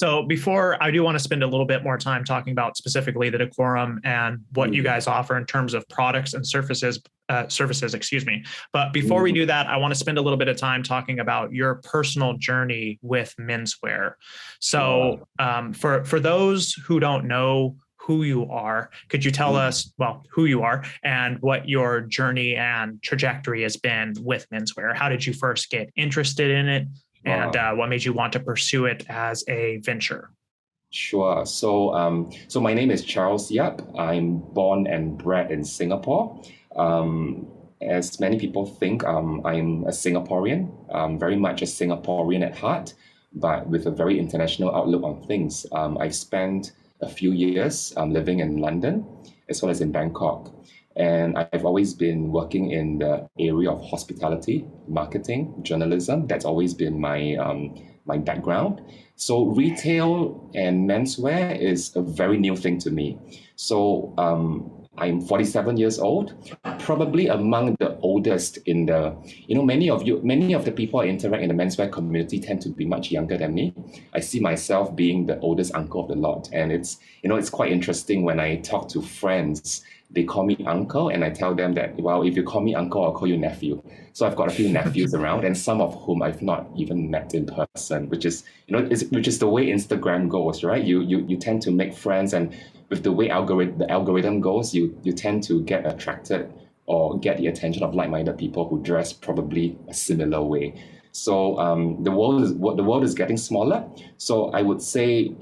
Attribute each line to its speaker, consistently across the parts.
Speaker 1: So before I do want to spend a little bit more time talking about specifically the Decorum and what you guys offer in terms of products and services, excuse me. But before we do that, I want to spend a little bit of time talking about your personal journey with menswear. So for those who don't know who you are, could you tell us, well, who you are and what your journey and trajectory has been with menswear? How did you first get interested in it? And what made you want to pursue it as a venture?
Speaker 2: Sure. So my name is Charles Yap. I'm born and bred in Singapore. As many people think, I'm a Singaporean, very much a Singaporean at heart, but with a very international outlook on things. I've spent a few years living in London as well as in Bangkok. And I've always been working in the area of hospitality, marketing, journalism. That's always been my background. So retail and menswear is a very new thing to me. So I'm 47 years old, probably among the oldest in the, many of the people I interact in the menswear community tend to be much younger than me. I see myself being the oldest uncle of the lot. And it's quite interesting when I talk to friends. They call me uncle, and I tell them that, well, if you call me uncle, I'll call you nephew. So I've got a few nephews around, and some of whom I've not even met in person, which is the way Instagram goes, right? You tend to make friends, and with the way the algorithm goes, you tend to get attracted or get the attention of like-minded people who dress probably a similar way. So the world is getting smaller. So I would say,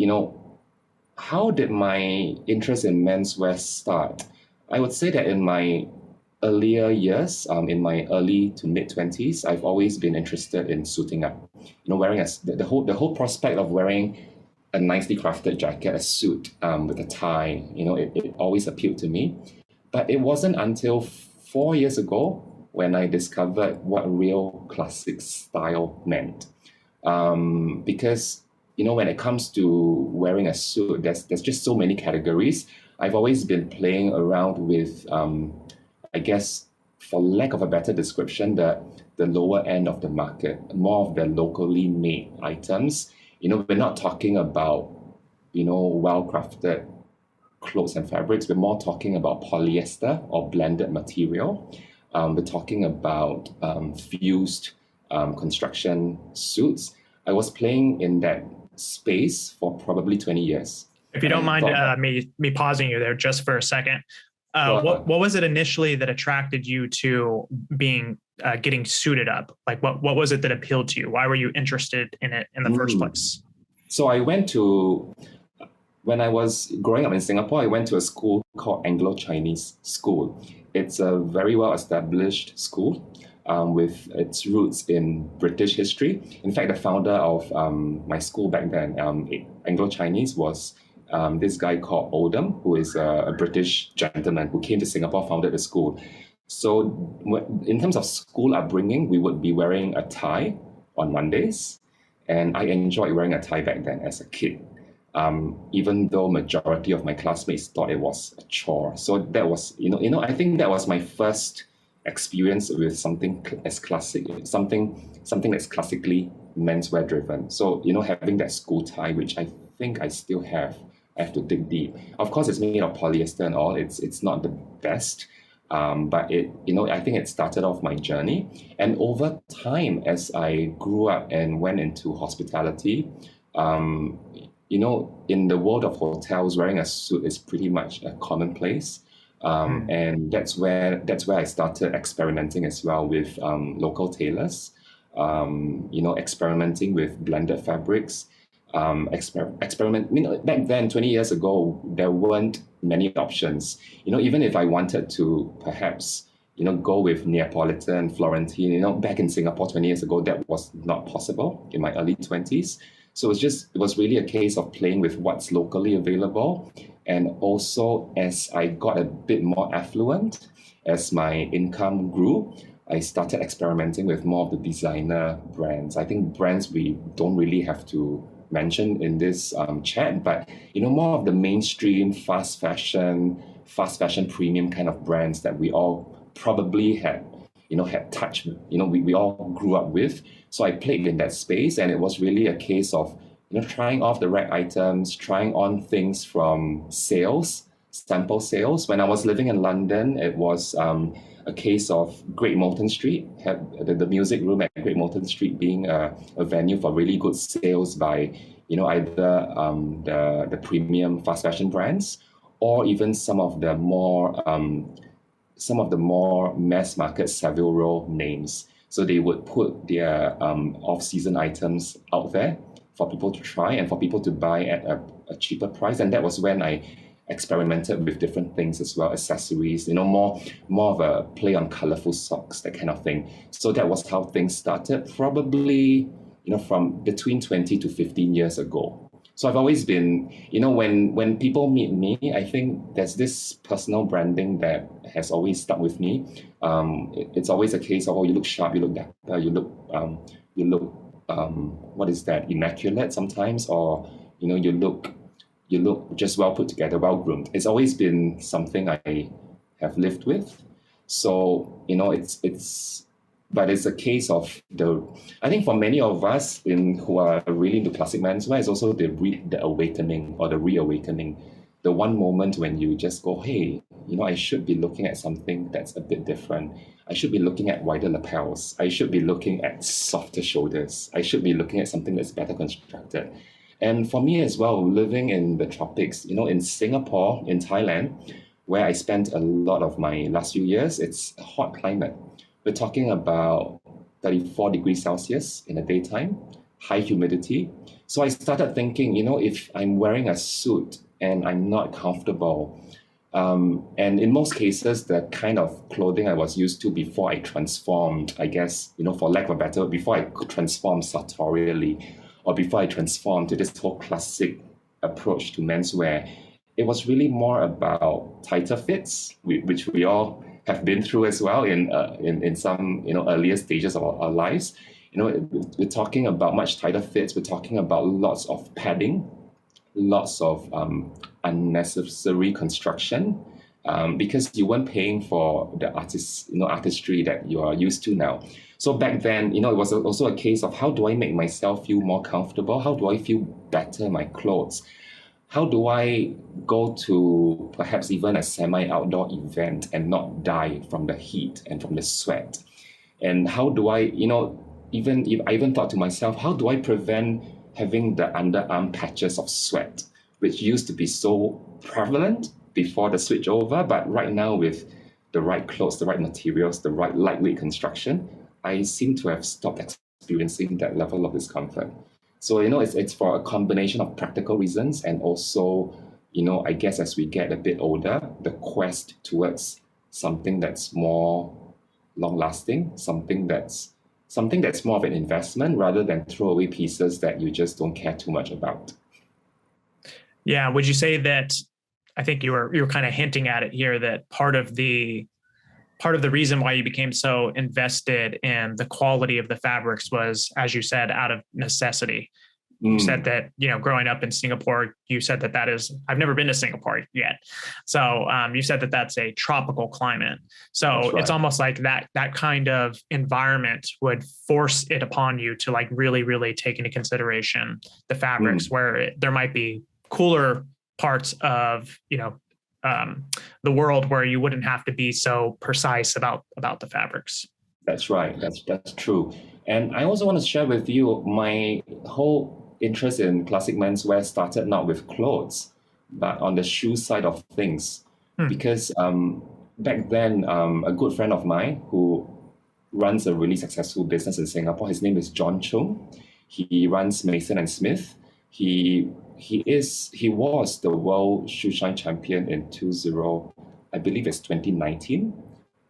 Speaker 2: how did my interest in menswear start? I would say that in my earlier years, in my early to mid 20s, I've always been interested in suiting up. Wearing the whole prospect of wearing a nicely crafted jacket, a suit with a tie, it always appealed to me. But it wasn't until 4 years ago when I discovered what real classic style meant. Because when it comes to wearing a suit, there's just so many categories. I've always been playing around with, I guess, for lack of a better description, the lower end of the market, more of the locally made items. We're not talking about, well-crafted clothes and fabrics. We're more talking about polyester or blended material. We're talking about fused construction suits. I was playing in that space for probably 20 years.
Speaker 1: If you don't mind me pausing you there just for a second, what was it initially that attracted you to getting suited up? Like what was it that appealed to you? Why were you interested in it in the first place?
Speaker 2: So when I was growing up in Singapore, I went to a school called Anglo-Chinese School. It's a very well-established school with its roots in British history. In fact, the founder of my school back then, Anglo-Chinese, was this guy called Oldham, who is a British gentleman who came to Singapore, founded the school. So in terms of school upbringing, we would be wearing a tie on Mondays. And I enjoyed wearing a tie back then as a kid, even though majority of my classmates thought it was a chore. So that was, I think that was my first experience with something as classic, something that's classically menswear driven. So, having that school tie, which I think I still have. I have to dig deep. Of course, it's made of polyester and all. It's not the best, but I think it started off my journey. And over time, as I grew up and went into hospitality, in the world of hotels, wearing a suit is pretty much a commonplace. And that's where I started experimenting as well with local tailors. Experimenting with blended fabrics. Back then, 20 years ago, there weren't many options. Even if I wanted to perhaps, go with Neapolitan, Florentine, back in Singapore 20 years ago, that was not possible in my early 20s. So it was really a case of playing with what's locally available. And also, as I got a bit more affluent, as my income grew, I started experimenting with more of the designer brands. I think brands we don't really have to mention in this chat, but more of the mainstream fast fashion premium kind of brands that we all probably had touched, we all grew up with. So I played in that space, and it was really a case of trying off the rack items, trying on things from sales, sample sales. When I was living in London, it was a case of Great Molton Street, had the music room at Great Molton Street being a venue for really good sales by, either the premium fast fashion brands or even some of the more mass market several names. So they would put their off-season items out there for people to try and for people to buy at a cheaper price. And that was when I experimented with different things as well, accessories, more of a play on colorful socks, that kind of thing. So that was how things started, probably, from between 20 to 15 years ago. So I've always been, when people meet me, I think there's this personal branding that has always stuck with me. It's always a case of, you look sharp, you look dapper, you look what is that, immaculate sometimes, or you look just well put together, well groomed. It's always been something I have lived with. So but it's a case of I think for many of us who are really into classic menswear, it's also the awakening or the reawakening, the one moment when you just go, hey, I should be looking at something that's a bit different. I should be looking at wider lapels. I should be looking at softer shoulders. I should be looking at something that's better constructed. And for me as well, living in the tropics, in Singapore, in Thailand, where I spent a lot of my last few years, it's a hot climate. We're talking about 34 degrees Celsius in the daytime, high humidity. So I started thinking, if I'm wearing a suit and I'm not comfortable, and in most cases, the kind of clothing I was used to before I transformed, I guess, for lack of a better word, before I could transform sartorially, or before I transformed to this whole classic approach to menswear, it was really more about tighter fits, which we all have been through as well in some earlier stages of our lives. We're talking about much tighter fits. We're talking about lots of padding, lots of unnecessary construction, because you weren't paying for the artistry that you are used to now. So back then, it was also a case of, how do I make myself feel more comfortable? How do I feel better in my clothes? How do I go to perhaps even a semi-outdoor event and not die from the heat and from the sweat? And how do I, I even thought to myself, how do I prevent having the underarm patches of sweat, which used to be so prevalent before the switch over, but right now with the right clothes, the right materials, the right lightweight construction, I seem to have stopped experiencing that level of discomfort. So, it's for a combination of practical reasons, and also, I guess as we get a bit older, the quest towards something that's more long-lasting, something that's more of an investment rather than throwaway pieces that you just don't care too much about.
Speaker 1: Yeah, would you say that, I think you were kind of hinting at it here, that part of the reason why you became so invested in the quality of the fabrics was, as you said, out of necessity. You said that, growing up in Singapore, you said that is, I've never been to Singapore yet. So you said that that's a tropical climate. So It's almost like that kind of environment would force it upon you to like really, really take into consideration the fabrics, where there might be cooler parts of, the world where you wouldn't have to be so precise about the fabrics.
Speaker 2: That's right. That's true. And I also want to share with you, my whole interest in classic menswear started not with clothes, but on the shoe side of things. Because back then, a good friend of mine who runs a really successful business in Singapore, his name is John Chung. He runs Mason and Smith. He was the world shoe shine champion in 2019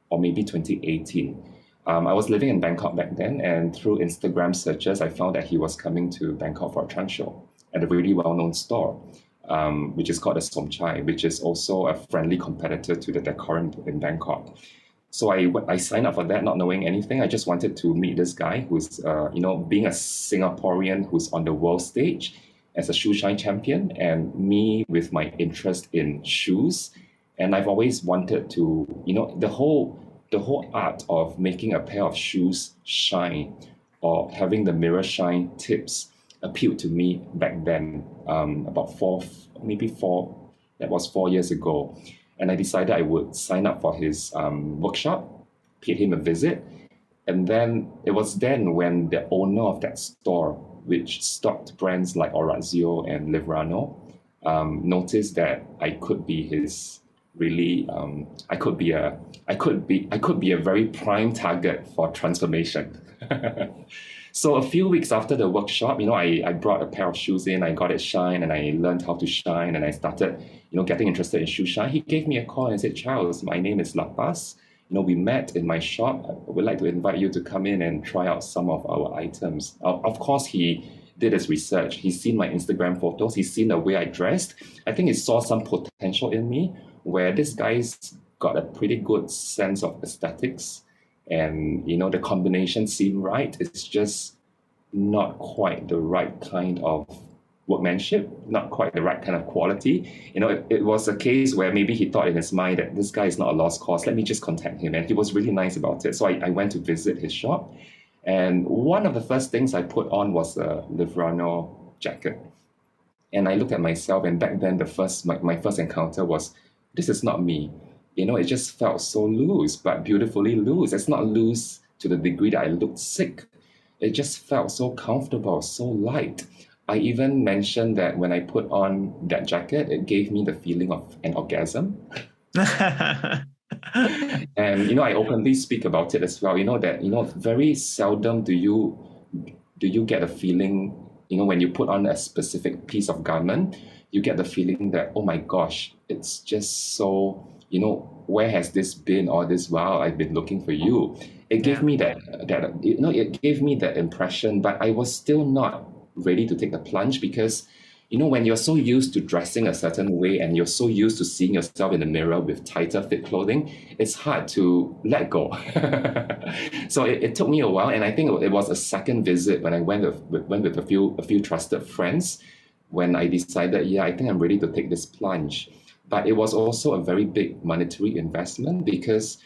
Speaker 2: or maybe 2018. I was living in Bangkok back then, and through Instagram searches, I found that he was coming to Bangkok for a trunk show at a really well-known store, which is called the Som Chai, which is also a friendly competitor to the Decorum in Bangkok. So I signed up for that, not knowing anything. I just wanted to meet this guy who's, being a Singaporean who's on the world stage as a shoe shine champion, and me with my interest in shoes. And I've always wanted to, the whole art of making a pair of shoes shine, or having the mirror shine tips, appealed to me back then, about that was 4 years ago. And I decided I would sign up for his workshop, paid him a visit. And then it was then when the owner of that store, which stocked brands like Orazio and Livrano, noticed that I could be his really, I could be a very prime target for transformation. So a few weeks after the workshop, I brought a pair of shoes in, I got it shine, and I learned how to shine, and I started, getting interested in shoe shine. He gave me a call and said, Charles, my name is Lapas. We met in my shop. I would like to invite you to come in and try out some of our items. Of course, he did his research. He's seen my Instagram photos. He's seen the way I dressed. I think he saw some potential in me, where this guy's got a pretty good sense of aesthetics. And, the combination seemed right. It's just not quite the right kind of workmanship, not quite the right kind of quality. It was a case where maybe he thought in his mind that this guy is not a lost cause. Let me just contact him. And he was really nice about it. So I went to visit his shop. And one of the first things I put on was a Livrano jacket. And I looked at myself, and back then my first encounter was, this is not me. It just felt so loose, but beautifully loose. It's not loose to the degree that I looked sick. It just felt so comfortable, so light. I even mentioned that when I put on that jacket, it gave me the feeling of an orgasm. And, I openly speak about it as well. That, very seldom do you get a feeling, when you put on a specific piece of garment, you get the feeling that, oh my gosh, it's just so, where has this been all this while? I've been looking for you. It gave me it gave me that impression, but I was still not ready to take the plunge because, when you're so used to dressing a certain way and you're so used to seeing yourself in the mirror with tighter fit clothing, it's hard to let go. So it took me a while, and I think it was a second visit when I went with a few trusted friends when I decided, I think I'm ready to take this plunge. But it was also a very big monetary investment because,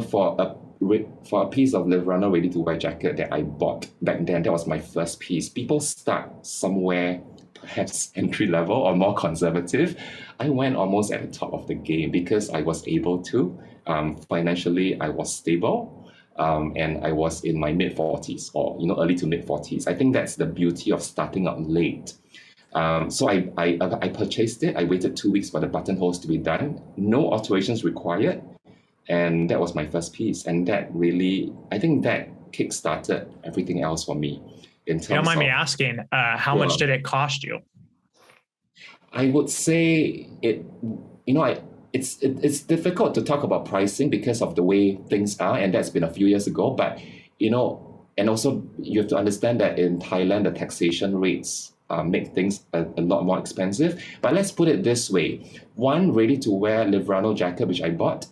Speaker 2: for a piece of Livrano ready-to-wear jacket that I bought back then, that was my first piece. People start somewhere perhaps entry level or more conservative. I went almost at the top of the game because I was able to. Financially, I was stable. And I was in my mid-40s or, early to mid-40s. I think that's the beauty of starting out late. So I purchased it. I waited 2 weeks for the buttonholes to be done. No alterations required. And that was my first piece. And that really, I think that kickstarted everything else for me. In terms
Speaker 1: don't mind me asking, how much did it cost you?
Speaker 2: I would say it's difficult to talk about pricing because of the way things are. And that's been a few years ago. But, and also you have to understand that in Thailand, the taxation rates make things a lot more expensive. But let's put it this way. One ready-to-wear Livrano jacket, which I bought,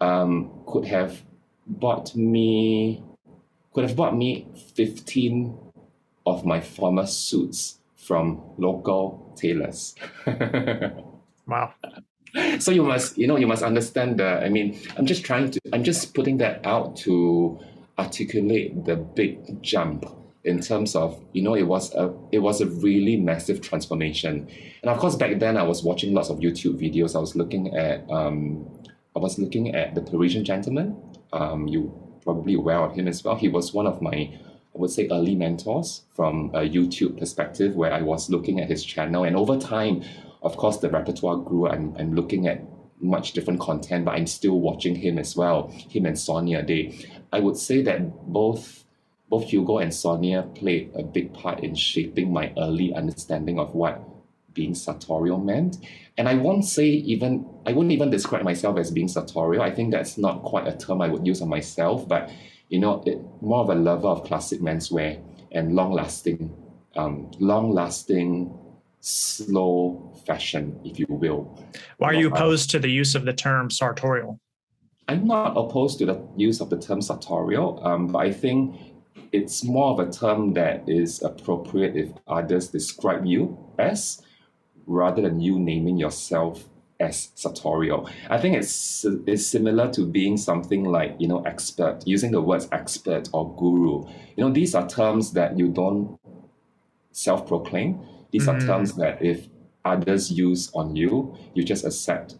Speaker 2: could have bought me 15 of my former suits from local tailors.
Speaker 1: Wow.
Speaker 2: So you must understand I'm just putting that out to articulate the big jump in terms of, it was a really massive transformation. And of course, back then I was watching lots of YouTube videos. I was looking at the Parisian Gentleman. You probably aware of him as well. He was one of my, I would say, early mentors from a YouTube perspective, where I was looking at his channel. And over time, of course, the repertoire grew. I'm looking at much different content, but I'm still watching him as well. Him and Sonia, I would say that both Hugo and Sonia played a big part in shaping my early understanding of what being sartorial meant. And I wouldn't even describe myself as being sartorial. I think that's not quite a term I would use on myself, but more of a lover of classic menswear and long-lasting, slow fashion, if you will.
Speaker 1: Why are you opposed to the use of the term sartorial?
Speaker 2: I'm not opposed to the use of the term sartorial, but I think it's more of a term that is appropriate if others describe you as, rather than you naming yourself as sartorial. I think it's similar to being something like, expert, using the words expert or guru. These are terms that you don't self-proclaimed. These are terms that if others use on you, you just accept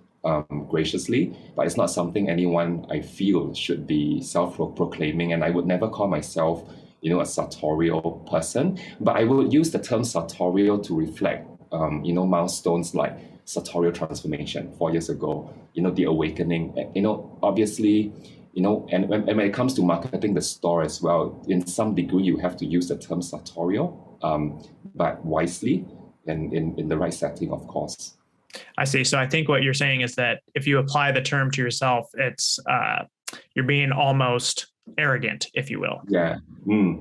Speaker 2: graciously, but it's not something anyone I feel should be self-proclaiming. And I would never call myself, a sartorial person, but I would use the term sartorial to reflect, milestones like sartorial transformation 4 years ago, the awakening, obviously, and when it comes to marketing the store as well, in some degree, you have to use the term sartorial, but wisely and in the right setting, of course.
Speaker 1: I see. So I think what you're saying is that if you apply the term to yourself, it's you're being almost arrogant, if you will.
Speaker 2: Yeah,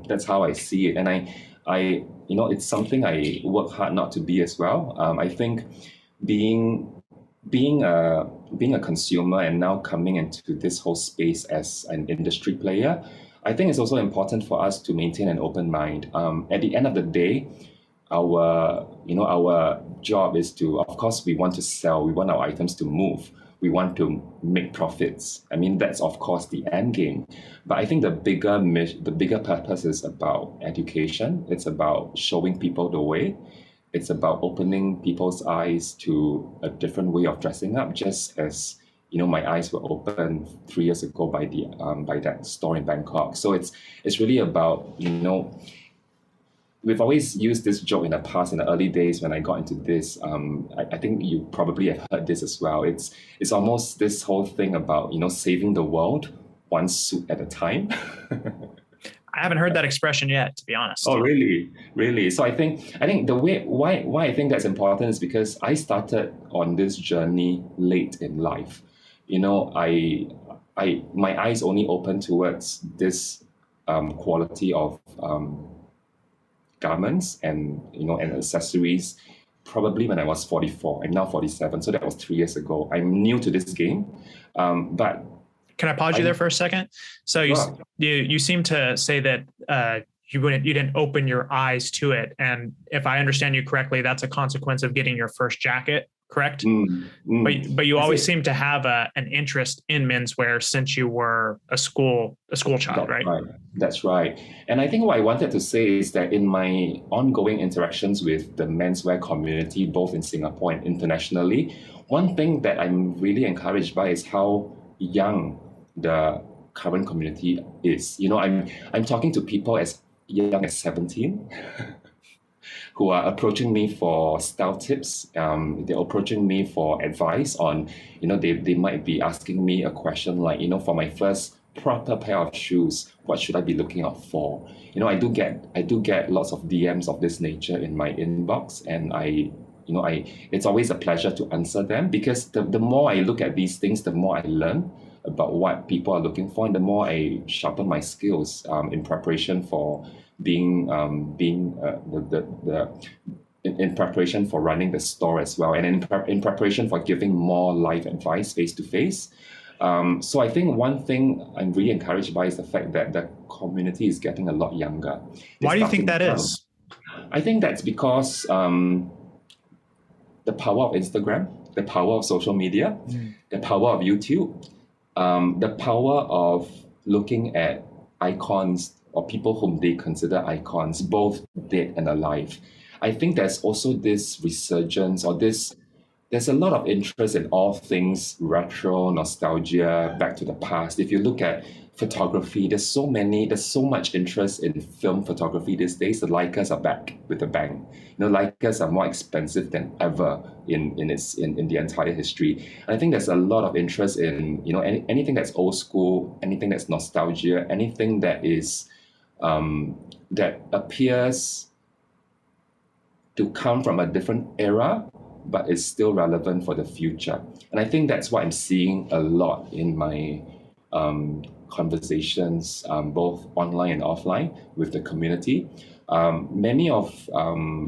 Speaker 2: that's how I see it, and I, it's something I work hard not to be as well. I think being a consumer and now coming into this whole space as an industry player, I think it's also important for us to maintain an open mind. At the end of the day, our job is to, of course, we want to sell, we want our items to move, we want to make profits. I mean, that's of course the end game. But I think the bigger purpose is about education. It's about showing people the way. It's about opening people's eyes to a different way of dressing up, just as my eyes were opened 3 years ago by that store in Bangkok. So it's really about we've always used this joke in the past, in the early days when I got into this. I think you probably have heard this as well. It's almost this whole thing about saving the world one suit at a time.
Speaker 1: I haven't heard that expression yet, to be honest.
Speaker 2: Oh, really? Really? So I think the way why I think that's important is because I started on this journey late in life. My eyes only opened towards this quality of garments and and accessories probably when I was 44. I'm now 47, so that was 3 years ago. I'm new to this game, but
Speaker 1: can I pause you there for a second? So you seem to say that you didn't open your eyes to it, and if I understand you correctly, that's a consequence of getting your first jacket, correct? But you always seem to have an interest in menswear since you were a school child, right?
Speaker 2: That's right. And I think what I wanted to say is that in my ongoing interactions with the menswear community, both in Singapore and internationally, one thing that I'm really encouraged by is how young the current community is. I'm talking to people as young as 17 who are approaching me for style tips. They're approaching me for advice on, they might be asking me a question like, for my first proper pair of shoes, what should I be looking out for? I do get lots of DMs of this nature in my inbox, and it's always a pleasure to answer them, because the more I look at these things, the more I learn about what people are looking for, and the more I sharpen my skills in preparation for in preparation for running the store as well, and in preparation for giving more live advice face to face. So I think one thing I'm really encouraged by is the fact that the community is getting a lot younger.
Speaker 1: Why do you think that is?
Speaker 2: I think that's because the power of Instagram, the power of social media, the power of YouTube, the power of looking at icons or people whom they consider icons, both dead and alive. I think there's also this resurgence, or there's a lot of interest in all things retro, nostalgia, back to the past. If you look at photography, there's so much interest in film photography these days. The Leicas are back with a bang. Leicas are more expensive than ever in the entire history. And I think there's a lot of interest in anything that's old school, anything that's nostalgia, anything that is that appears to come from a different era, but is still relevant for the future. And I think that's what I'm seeing a lot in my conversations, both online and offline, with the community. Many of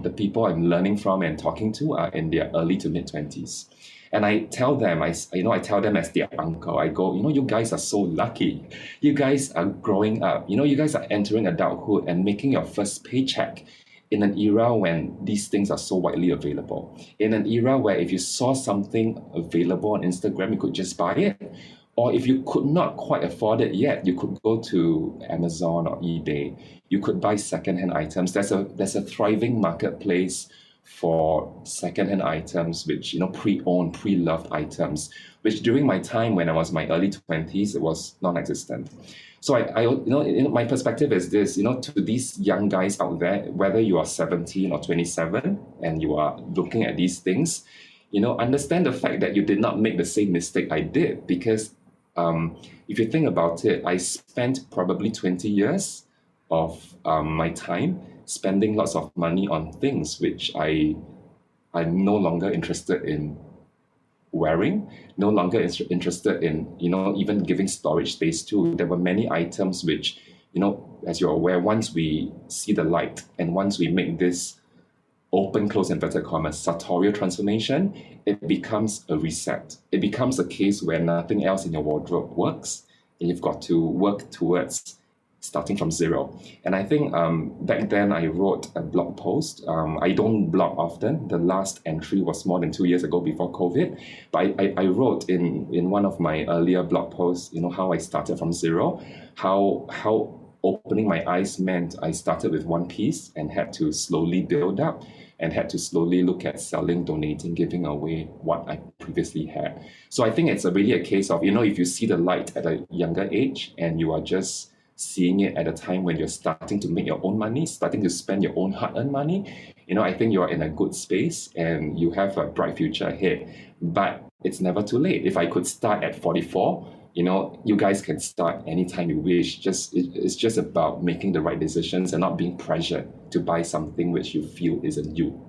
Speaker 2: the people I'm learning from and talking to are in their early to mid-20s. And I tell them, I tell them as their uncle, I go, you guys are so lucky. You guys are growing up. You guys are entering adulthood and making your first paycheck in an era when these things are so widely available. In an era where if you saw something available on Instagram, you could just buy it. Or if you could not quite afford it yet, you could go to Amazon or eBay. You could buy secondhand items. There's a thriving marketplace for secondhand items, which pre-owned, pre-loved items, which during my time when I was in my early 20s, it was non-existent. So my perspective is this, to these young guys out there, whether you are 17 or 27 and you are looking at these things, understand the fact that you did not make the same mistake I did, because if you think about it, I spent probably 20 years of my time spending lots of money on things which I'm no longer interested in wearing, no longer interested in, even giving storage space to. There were many items which, as you're aware, once we see the light and once we make this open, close inverted commas, sartorial transformation, it becomes a reset. It becomes a case where nothing else in your wardrobe works, and you've got to work towards starting from zero. And I think back then I wrote a blog post. I don't blog often. The last entry was more than 2 years ago before COVID. But I wrote in one of my earlier blog posts, how I started from zero, how opening my eyes meant I started with one piece and had to slowly build up and had to slowly look at selling, donating, giving away what I previously had. So I think it's really a case of, if you see the light at a younger age and you are just seeing it at a time when you're starting to make your own money, starting to spend your own hard-earned money, I think you're in a good space and you have a bright future ahead. But it's never too late. If I could start at 44, you guys can start anytime you wish. It's just about making the right decisions and not being pressured to buy something which you feel isn't you.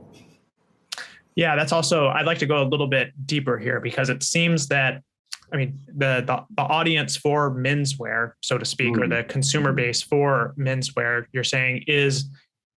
Speaker 1: Yeah, that's also, I'd like to go a little bit deeper here, because it seems that, the audience for menswear, so to speak, or the consumer base for menswear, you're saying, is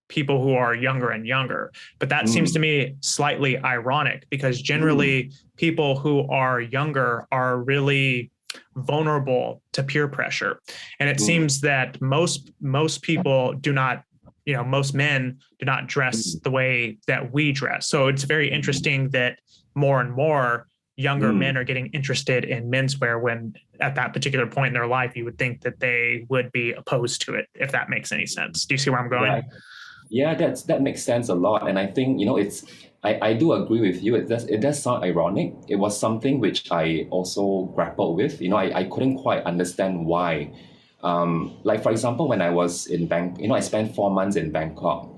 Speaker 1: people who are younger and younger. But that seems to me slightly ironic, because generally people who are younger are really vulnerable to peer pressure. And it seems that most people do not, most men do not dress the way that we dress. So it's very interesting that more and more younger men are getting interested in menswear, when at that particular point in their life, you would think that they would be opposed to it, if that makes any sense. Do you see where I'm going?
Speaker 2: Yeah, that makes sense a lot. And I think, I do agree with you. It does sound ironic. It was something which I also grappled with. I couldn't quite understand why. Like, for example, when I was in Bangkok, I spent 4 months in Bangkok,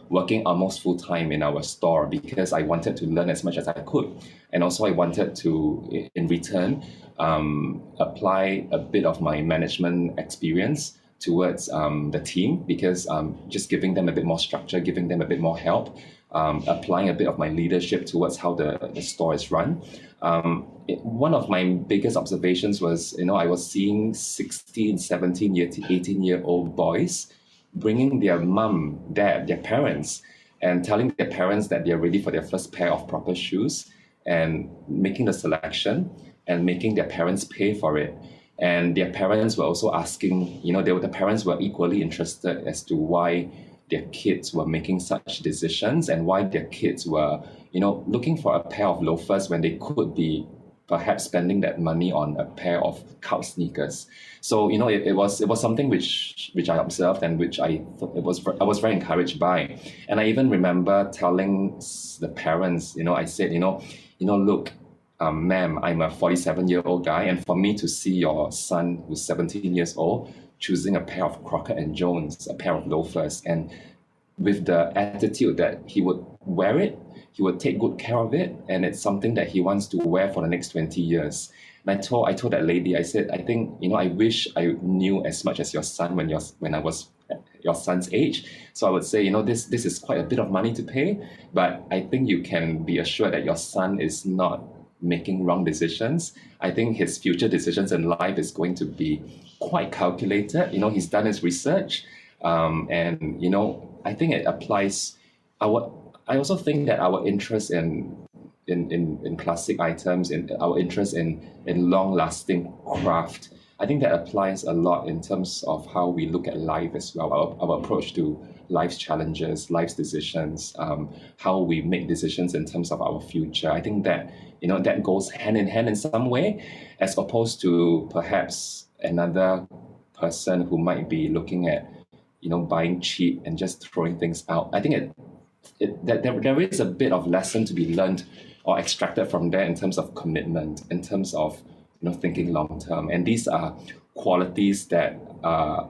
Speaker 2: working almost full time in our store, because I wanted to learn as much as I could. And also I wanted to, in return, apply a bit of my management experience towards the team, because just giving them a bit more structure, giving them a bit more help, applying a bit of my leadership towards how the store is run. One of my biggest observations was, I was seeing 16, 17, 18-year-old boys bringing their mum, dad, their parents, and telling their parents that they're ready for their first pair of proper shoes, and making the selection and making their parents pay for it. And their parents were also asking, the parents were equally interested as to why their kids were making such decisions, and why their kids were, looking for a pair of loafers when they could be perhaps spending that money on a pair of couch sneakers. So, it was something which I observed, and which I was very encouraged by. And I even remember telling the parents, I said, look, ma'am, I'm a 47-year-old guy, and for me to see your son who's 17 years old choosing a pair of Crockett & Jones, a pair of loafers, and with the attitude that he would wear it, he would take good care of it, and it's something that he wants to wear for the next 20 years. And I told that lady, I said, I think, I wish I knew as much as your son when I was your son's age. So I would say, this is quite a bit of money to pay, but I think you can be assured that your son is not making wrong decisions. I think his future decisions in life is going to be quite calculated. He's done his research, and I think it applies. I also think that our interest in classic items, and our interest in long-lasting craft, I think that applies a lot in terms of how we look at life as well. Our approach to life's challenges, life's decisions, how we make decisions in terms of our future. I think that, that goes hand in hand in some way, as opposed to perhaps another person who might be looking at, buying cheap and just throwing things out. I think there is a bit of lesson to be learned or extracted from there in terms of commitment, in terms of, thinking long term. And these are qualities that are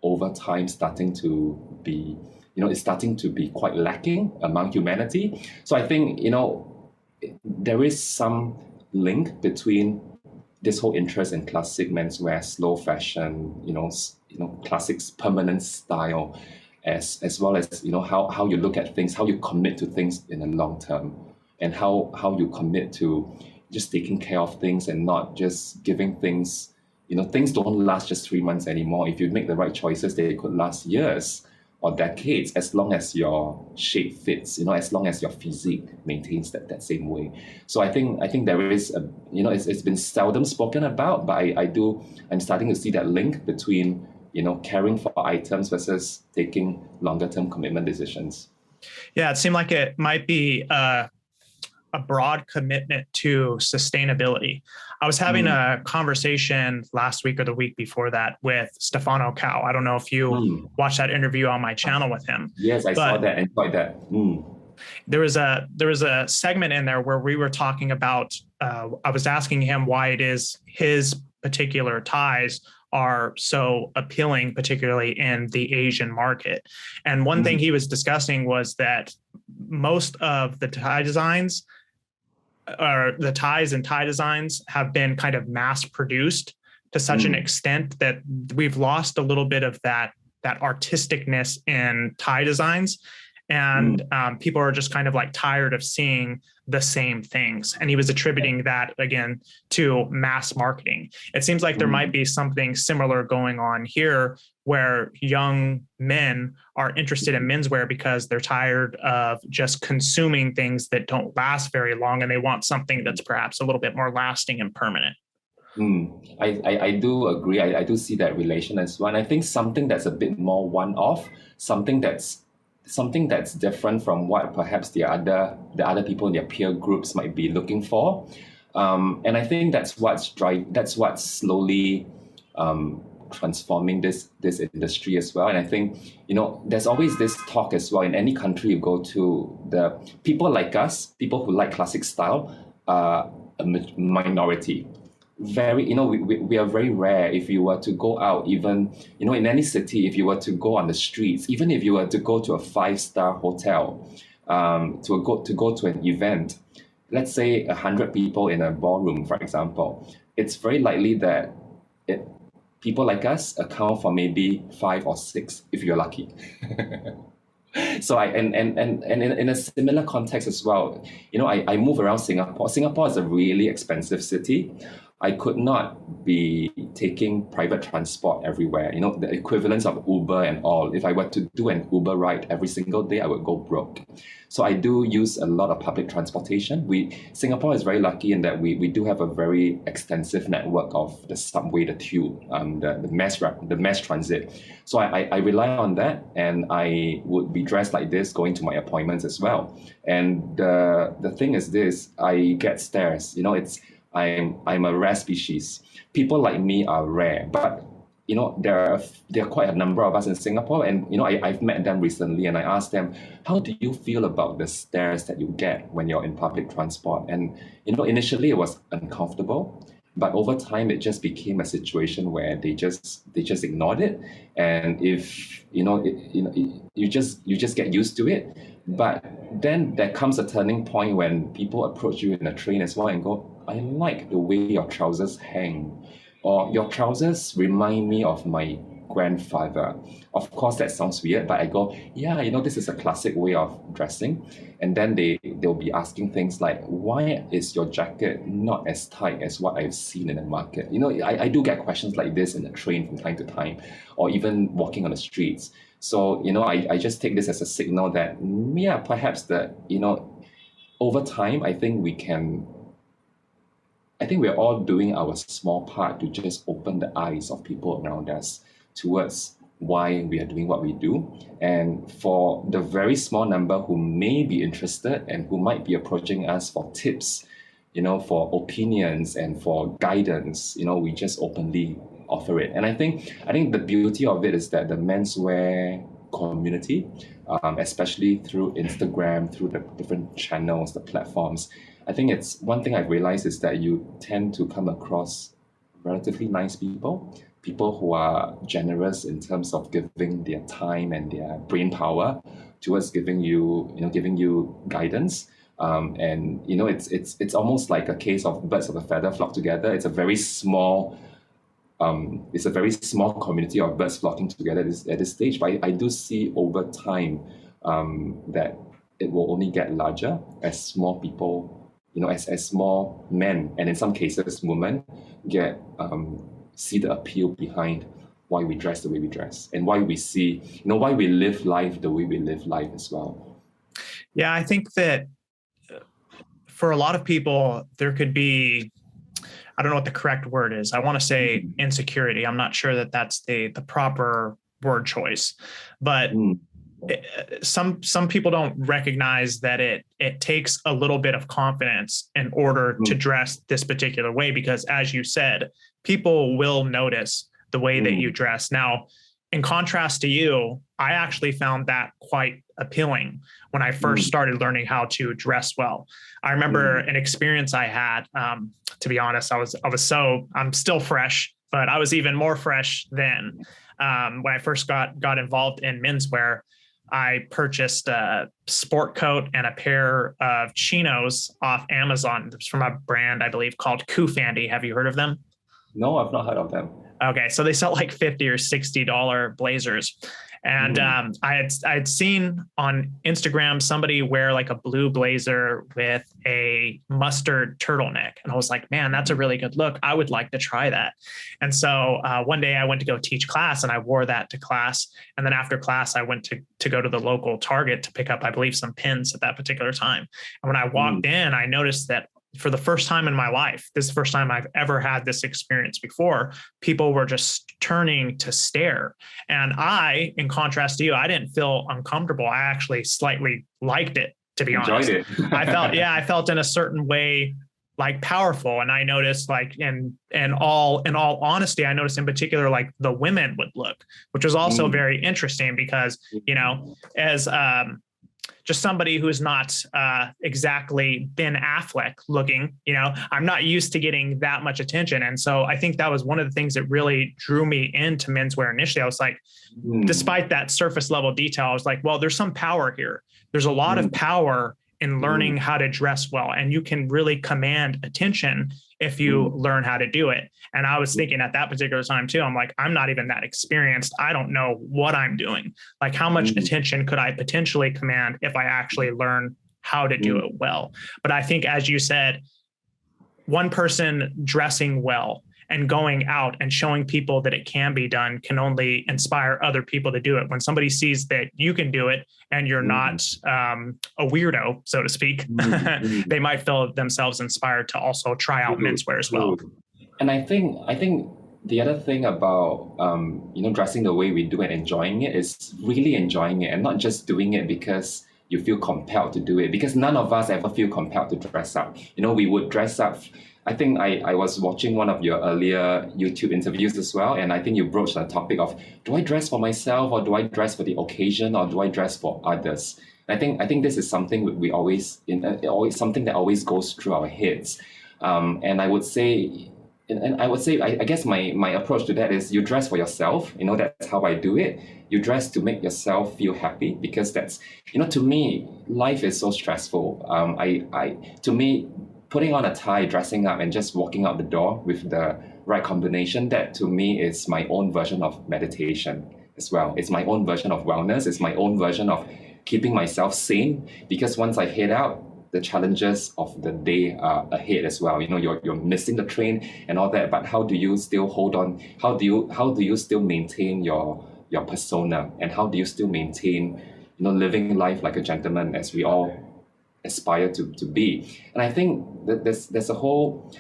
Speaker 2: over time starting to be, it's starting to be quite lacking among humanity. So I think, there is some link between this whole interest in classic menswear, slow fashion, classic permanent style, as well as, how you look at things, how you commit to things in the long term, and how you commit to just taking care of things and not just giving things, things don't last just 3 months anymore. If you make the right choices, they could last years or decades, as long as your shape fits, as long as your physique maintains that same way. So I think there is it's been seldom spoken about, but I'm starting to see that link between, caring for items versus taking longer term commitment decisions.
Speaker 1: Yeah, it seemed like it might be a broad commitment to sustainability. I was having a conversation last week or the week before that with Stefano Cao. I don't know if you watched that interview on my channel with him.
Speaker 2: Yes, I saw that and enjoyed that.
Speaker 1: There was a segment in there where we were talking about, I was asking him why it is his particular ties are so appealing, particularly in the Asian market. And one thing he was discussing was that most of the tie designs, or the ties and tie designs, have been kind of mass produced to such an extent that we've lost a little bit of that artisticness in tie designs. And people are just kind of like tired of seeing the same things. And he was attributing that again to mass marketing. It seems like there might be something similar going on here, where young men are interested in menswear because they're tired of just consuming things that don't last very long, and they want something that's perhaps a little bit more lasting and permanent.
Speaker 2: I do agree. I do see that relation as well. And I think something that's a bit more one-off, something that's different from what perhaps the other people in their peer groups might be looking for. And I think that's what's slowly transforming this industry as well. And I think, there's always this talk as well. In any country you go to, the people like us, people who like classic style, are a minority. Very, we are very rare. If you were to go out, even, in any city, if you were to go on the streets, even if you were to go to a 5-star hotel, to go to an event, let's say 100 people in a ballroom, for example, it's very likely that people like us account for maybe 5 or 6, if you're lucky. So and in a similar context as well, I move around Singapore. Singapore is a really expensive city. I could not be taking private transport everywhere, the equivalence of Uber and all. If I were to do an Uber ride every single day, I would go broke. So I do use a lot of public transportation. Singapore is very lucky in that we do have a very extensive network of the subway, the tube, the mass transit. So I rely on that, and I would be dressed like this going to my appointments as well. And the thing is this, I get stares. I'm a rare species. People like me are rare, but there are quite a number of us in Singapore, and I've met them recently, and I asked them, how do you feel about the stares that you get when you're in public transport? And initially it was uncomfortable, but over time it just became a situation where they just ignored it, and if you just get used to it. But then there comes a turning point when people approach you in a train as well and go, I like the way your trousers hang, or your trousers remind me of my grandfather. Of course, that sounds weird, but I go, yeah, this is a classic way of dressing. And then they'll be asking things like, why is your jacket not as tight as what I've seen in the market? I do get questions like this in the train from time to time, or even walking on the streets. So, I just take this as a signal that, yeah, perhaps that, over time, I think we're all doing our small part to just open the eyes of people around us towards why we are doing what we do. And for the very small number who may be interested and who might be approaching us for tips, for opinions and for guidance, we just openly offer it. And I think the beauty of it is that the menswear community, especially through Instagram, through the different channels, the platforms, I think it's one thing I've realized is that you tend to come across relatively nice people who are generous in terms of giving their time and their brain power towards giving you guidance. And it's almost like a case of birds of a feather flock together. It's a very small community of birds flocking together at this stage. But I do see over time that it will only get larger as more people, as more men, and in some cases women, get see the appeal behind why we dress the way we dress, and why we see, why we live life the way we live life as well.
Speaker 1: Yeah, I think that for a lot of people, there could be, I don't know what the correct word is. I want to say insecurity. I'm not sure that that's the proper word choice, but some people don't recognize that it takes a little bit of confidence in order to dress this particular way, because as you said, people will notice the way that you dress. Now, in contrast to you, I actually found that quite appealing when I first started learning how to dress well. I remember an experience I had, to be honest, I'm still fresh, but I was even more fresh then. When I first got involved in menswear, I purchased a sport coat and a pair of chinos off Amazon. It's from a brand, I believe, called Kufandy. Have you heard of them?
Speaker 2: No, I've not heard of them.
Speaker 1: Okay, so they sell like $50 or $60 blazers. And I had seen on Instagram somebody wear like a blue blazer with a mustard turtleneck. And I was like, man, that's a really good look. I would like to try that. And so one day I went to go teach class and I wore that to class. And then after class, I went to go to the local Target to pick up, I believe, some pins at that particular time. And when I walked in, I noticed that for the first time in my life, this is the first time I've ever had this experience before, people were just turning to stare. And I, in contrast to you, I didn't feel uncomfortable. I actually slightly liked it, to be honest.
Speaker 2: Enjoyed it.
Speaker 1: I felt in a certain way like powerful. And I noticed like in all honesty, I noticed in particular, like the women would look, which was also very interesting because, as just somebody who's not exactly Ben Affleck looking, I'm not used to getting that much attention. And so I think that was one of the things that really drew me into menswear initially. I was like, despite that surface level detail, I was like, well, there's some power here. There's a lot of power in learning how to dress well, and you can really command attention if you learn how to do it. And I was thinking at that particular time too, I'm like, I'm not even that experienced. I don't know what I'm doing. Like, how much attention could I potentially command if I actually learn how to do it well? But I think, as you said, one person dressing well and going out and showing people that it can be done can only inspire other people to do it. When somebody sees that you can do it and you're not a weirdo, so to speak, they might feel themselves inspired to also try out menswear as well.
Speaker 2: And I think the other thing about dressing the way we do and enjoying it is really enjoying it, and not just doing it because you feel compelled to do it, because none of us ever feel compelled to dress up. We would dress up. I think I was watching one of your earlier YouTube interviews as well, and I think you broached the topic of, do I dress for myself, or do I dress for the occasion, or do I dress for others? I think this is something we always something that always goes through our heads, and I would say, I guess my approach to that is, you dress for yourself. That's how I do it. You dress to make yourself feel happy, because that's, to me, life is so stressful. To me, putting on a tie, dressing up, and just walking out the door with the right combination, that to me is my own version of meditation as well. It's my own version of wellness. It's my own version of keeping myself sane, because once I head out, the challenges of the day are ahead as well. You're missing the train and all that, but how do you still hold on? How do you still maintain your persona, and how do you still maintain living life like a gentleman, as we all aspire to be? And I think that there's a whole...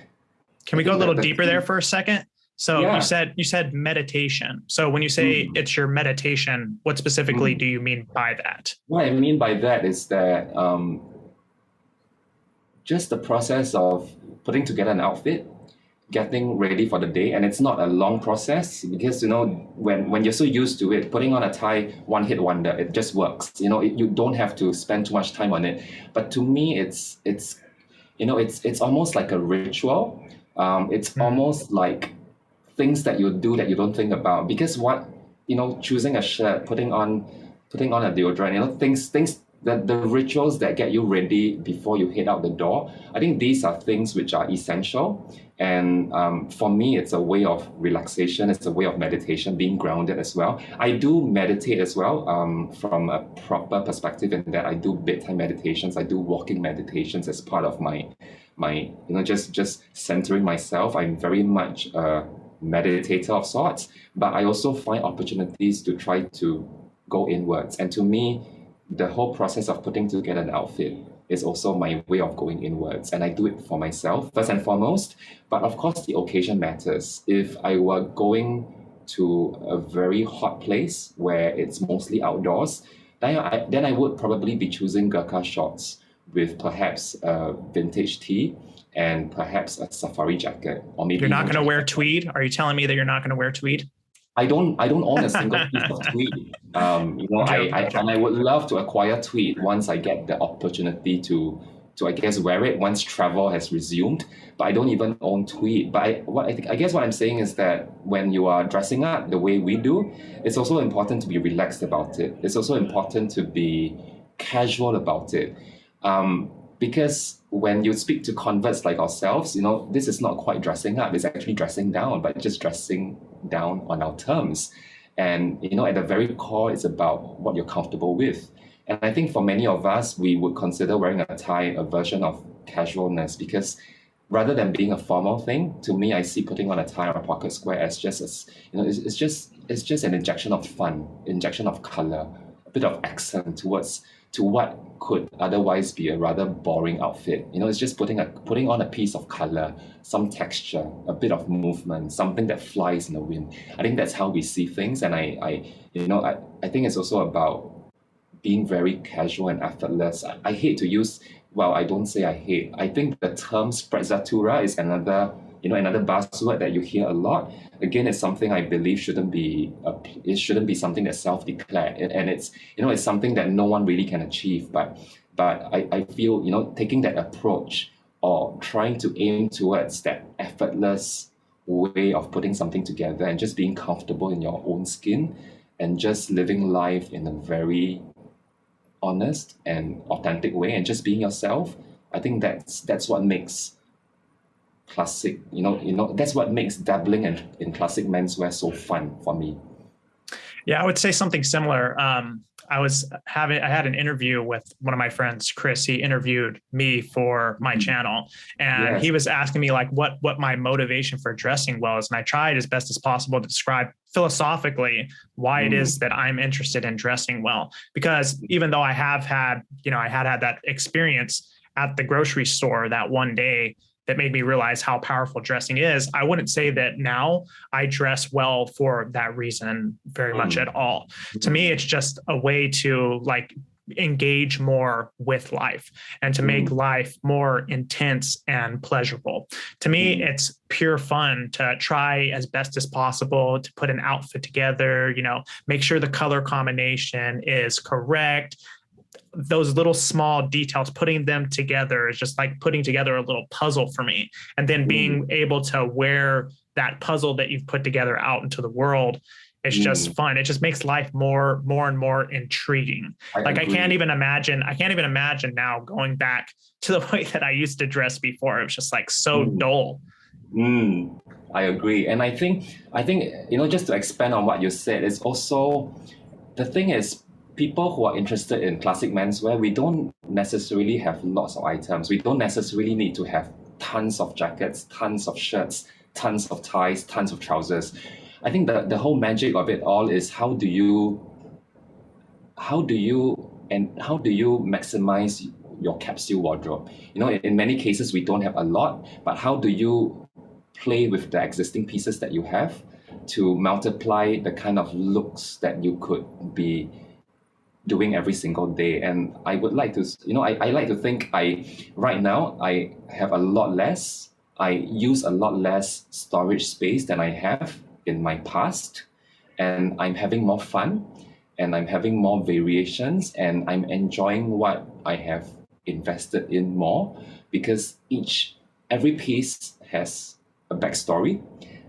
Speaker 1: Can we go a little deeper there for a second? So
Speaker 2: Yeah.
Speaker 1: you said meditation. So when you say
Speaker 2: Mm.
Speaker 1: it's your meditation, what specifically
Speaker 2: Mm.
Speaker 1: do you mean by that?
Speaker 2: What I mean by that is that just the process of putting together an outfit, getting ready for the day, and it's not a long process because when you're so used to it, putting on a tie, one hit wonder, it just works. You don't have to spend too much time on it. But to me, it's almost like a ritual. It's
Speaker 1: Mm.
Speaker 2: almost like things that you do that you don't think about because choosing a shirt, putting on a deodorant, things the rituals that get you ready before you head out the door. I think these are things which are essential. And for me, it's a way of relaxation. It's a way of meditation, being grounded as well. I do meditate as well, from a proper perspective in that I do bedtime meditations. I do walking meditations as part of my just centering myself. I'm very much a meditator of sorts, but I also find opportunities to try to go inwards. And to me, the whole process of putting together an outfit is also my way of going inwards. And I do it for myself first and foremost. But of course, the occasion matters. If I were going to a very hot place where it's mostly outdoors, then I would probably be choosing Gurkha shorts with perhaps a vintage tee and perhaps a safari jacket or maybe
Speaker 1: You're not
Speaker 2: even
Speaker 1: going to
Speaker 2: just
Speaker 1: wear tweed? Are you telling me that you're not going to wear tweed?
Speaker 2: I don't own a single piece of tweed.
Speaker 1: I'm joking. I'm
Speaker 2: And I
Speaker 1: joking.
Speaker 2: would love to acquire tweed once I get the opportunity to I guess wear it once travel has resumed. But I don't even own tweed. But I guess what I'm saying is that when you are dressing up the way we do, it's also important to be relaxed about it. It's also important to be casual about it. Because when you speak to converts like ourselves, this is not quite dressing up. It's actually dressing down, but just dressing down on our terms. And, at the very core, it's about what you're comfortable with. And I think for many of us, we would consider wearing a tie a version of casualness because rather than being a formal thing, to me, I see putting on a tie or a pocket square as just as, it's just an injection of fun, injection of color, a bit of accent to what could otherwise be a rather boring outfit. It's just putting on a piece of color, some texture, a bit of movement, something that flies in the wind. I think that's how we see things, and I think it's also about being very casual and effortless. I hate to use, well, I don't say I hate. I think the term sprezzatura is another buzzword that you hear a lot. Again, it's something I believe it shouldn't be something that's self-declared, and it's something that no one really can achieve. But I feel taking that approach or trying to aim towards that effortless way of putting something together and just being comfortable in your own skin and just living life in a very honest and authentic way and just being yourself. I think that's what makes classic, that's what makes dabbling in classic menswear so fun for me.
Speaker 1: Yeah, I would say something similar. I had an interview with one of my friends, Chris. He interviewed me for my channel, and
Speaker 2: Yes.
Speaker 1: he was asking me like what my motivation for dressing was, and I tried as best as possible to describe philosophically why it is that I'm interested in dressing well. Because even though I had that experience at the grocery store that one day that made me realize how powerful dressing is, I wouldn't say that now I dress well for that reason very much at all. To me, it's just a way to like engage more with life and to make life more intense and pleasurable. To me, it's pure fun to try as best as possible to put an outfit together, make sure the color combination is correct. Those little small details, putting them together is just like putting together a little puzzle for me. And then being able to wear that puzzle that you've put together out into the world, it's just fun. It just makes life more and more intriguing. I can't even imagine now going back to the way that I used to dress before. It was just like so dull.
Speaker 2: I agree. And I think, just to expand on what you said, it's also, the thing is, people who are interested in classic menswear, we don't necessarily have lots of items. We don't necessarily need to have tons of jackets, tons of shirts, tons of ties, tons of trousers. I think the whole magic of it all is how do you maximize your capsule wardrobe? In many cases we don't have a lot, but how do you play with the existing pieces that you have to multiply the kind of looks that you could be doing every single day. And I would like to, I like to think right now, I have a lot less, I use a lot less storage space than I have in my past. And I'm having more fun and I'm having more variations and I'm enjoying what I have invested in more because every piece has a backstory.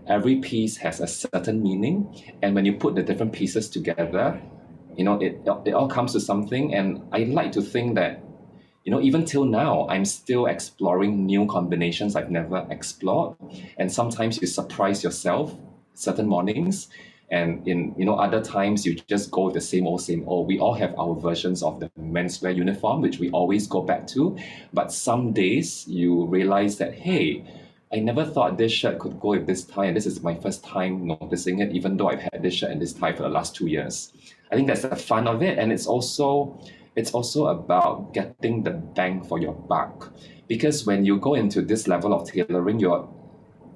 Speaker 2: Every piece has a certain meaning. And when you put the different pieces together, it all comes to something. And I like to think that, even till now, I'm still exploring new combinations I've never explored. And sometimes you surprise yourself certain mornings. And in other times, you just go the same old. We all have our versions of the menswear uniform, which we always go back to. But some days you realize that, hey, I never thought this shirt could go with this tie, and this is my first time noticing it, even though I've had this shirt and this tie for the last 2 years. I think that's the fun of it, and it's also about getting the bang for your buck. Because when you go into this level of tailoring, you're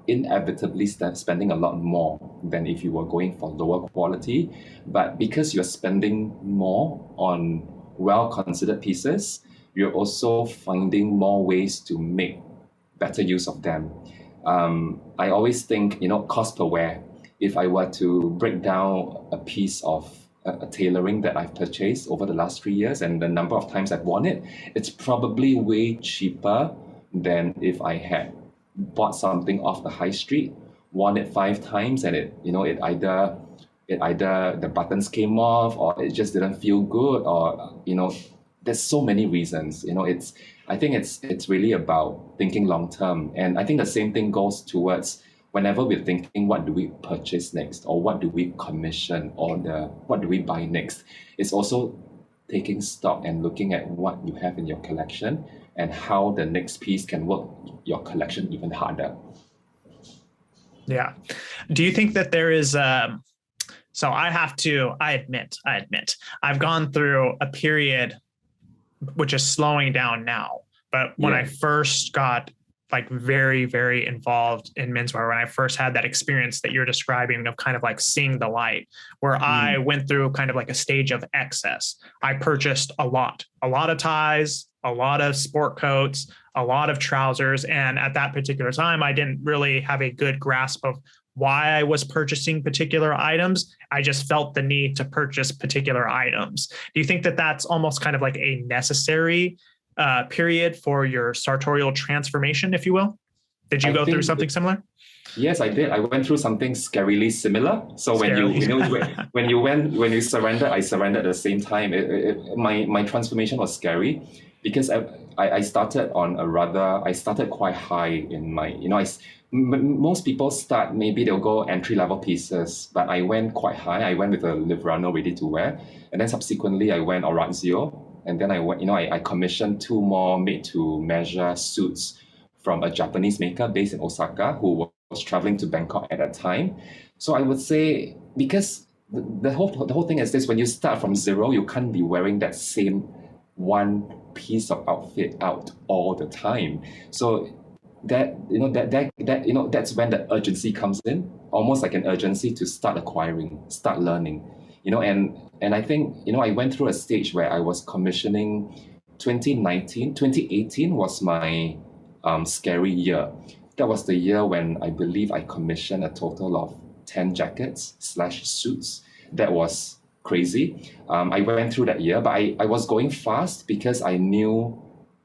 Speaker 2: inevitably spending a lot more than if you were going for lower quality. But because you're spending more on well-considered pieces, you're also finding more ways to make better use of them. I always think, cost per wear. If I were to break down a piece of a tailoring that I've purchased over the last 3 years and the number of times I've worn it, it's probably way cheaper than if I had bought something off the high street, worn it 5 times, and it either the buttons came off or it just didn't feel good, or there's so many reasons. I think it's really about thinking long term, and I think the same thing goes towards whenever we're thinking what do we purchase next, or what do we commission, or what do we buy next. It's also taking stock and looking at what you have in your collection and how the next piece can work your collection even harder.
Speaker 1: Yeah. Do you think that there is so I admit, I've gone through a period which is slowing down now. But when I first got very, very involved in menswear, when I first had that experience that you're describing of kind of seeing the light, where I went through kind of a stage of excess. I purchased a lot of ties, a lot of sport coats, a lot of trousers. And at that particular time, I didn't really have a good grasp of why I was purchasing particular items. I just felt the need to purchase particular items. Do you think that that's almost kind of a necessary period for your sartorial transformation, if you will? Did you go through something similar?
Speaker 2: Yes, I did. I went through something scarily similar. So when you surrender, I surrendered at the same time. My transformation was scary because I started I started quite high in my, most people start, maybe they'll go entry-level pieces, but I went quite high. I went with a Livrano ready to wear, and then subsequently I went Orazio, and then I went, I commissioned 2 more made-to-measure suits from a Japanese maker based in Osaka who was traveling to Bangkok at that time. So I would say, because the whole thing is this: when you start from zero, you can't be wearing that same one piece of outfit out all the time. So that's when the urgency comes in, almost like an urgency to start acquiring, start learning, and I think, I went through a stage where I was commissioning 2018 was my scary year. That was the year when I believe I commissioned a total of 10 jackets/suits. That was crazy. I went through that year, but I was going fast because I knew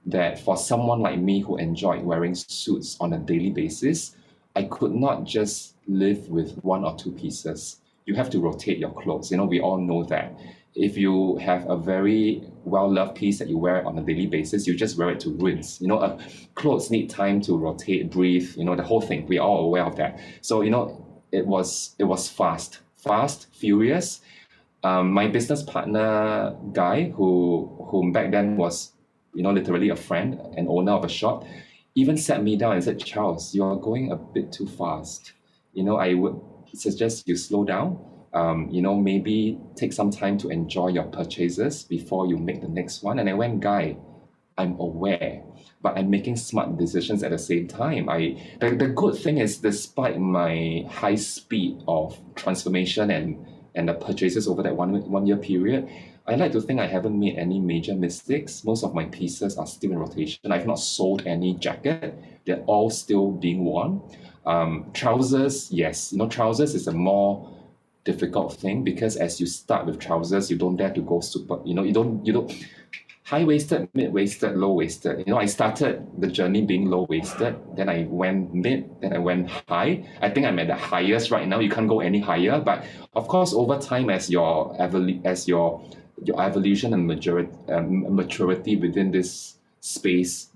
Speaker 2: that for someone like me who enjoyed wearing suits on a daily basis, I could not just live with 1 or 2 pieces. You have to rotate your clothes. We all know that. If you have a very well-loved piece that you wear on a daily basis, you just wear it to rinse. Clothes need time to rotate, breathe, the whole thing. We're all aware of that. So, it was fast, furious. My business partner, Guy, whom back then was, literally a friend and owner of a shop, even sat me down and said, "Charles, you're going a bit too fast. I would suggest you slow down. Maybe take some time to enjoy your purchases before you make the next one." And I went, "Guy, I'm aware, but I'm making smart decisions at the same time. The good thing is, despite my high speed of transformation and the purchases over that one year period, I like to think I haven't made any major mistakes. Most of my pieces are still in rotation. I've not sold any jacket. They're all still being worn. Trousers, yes. Trousers is a more difficult thing, because as you start with trousers, you don't dare to go super, you don't high-waisted, mid-waisted, low-waisted. I started the journey being low-waisted, then I went mid, then I went high. I think I'm at the highest right now. You can't go any higher, but of course, over time, as your evolution and maturity within this space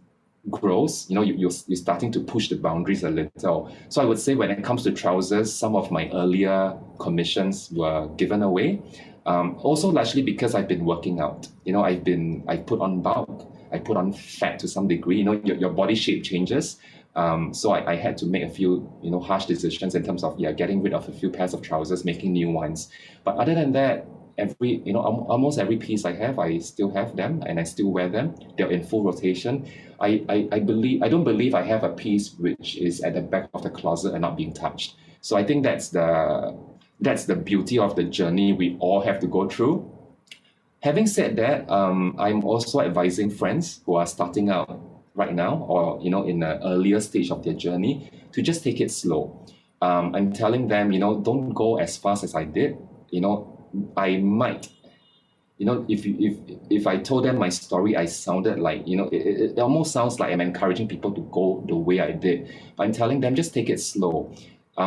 Speaker 2: grows, you're starting to push the boundaries a little. So I would say, when it comes to trousers, some of my earlier commissions were given away. Also largely because I've been working out. I put on bulk, I put on fat to some degree. Your body shape changes. So I had to make a few, harsh decisions in terms of getting rid of a few pairs of trousers, making new ones. But other than that, almost every piece I have, I still have them and I still wear them. They're in full rotation. I don't believe I have a piece which is at the back of the closet and not being touched. So I think that's the beauty of the journey we all have to go through. Having said that, I'm also advising friends who are starting out right now, or in the earlier stage of their journey, to just take it slow. I'm telling them, don't go as fast as I did. I might, if I told them my story, I sounded like, it almost sounds like I'm encouraging people to go the way I did. But I'm telling them, just take it slow.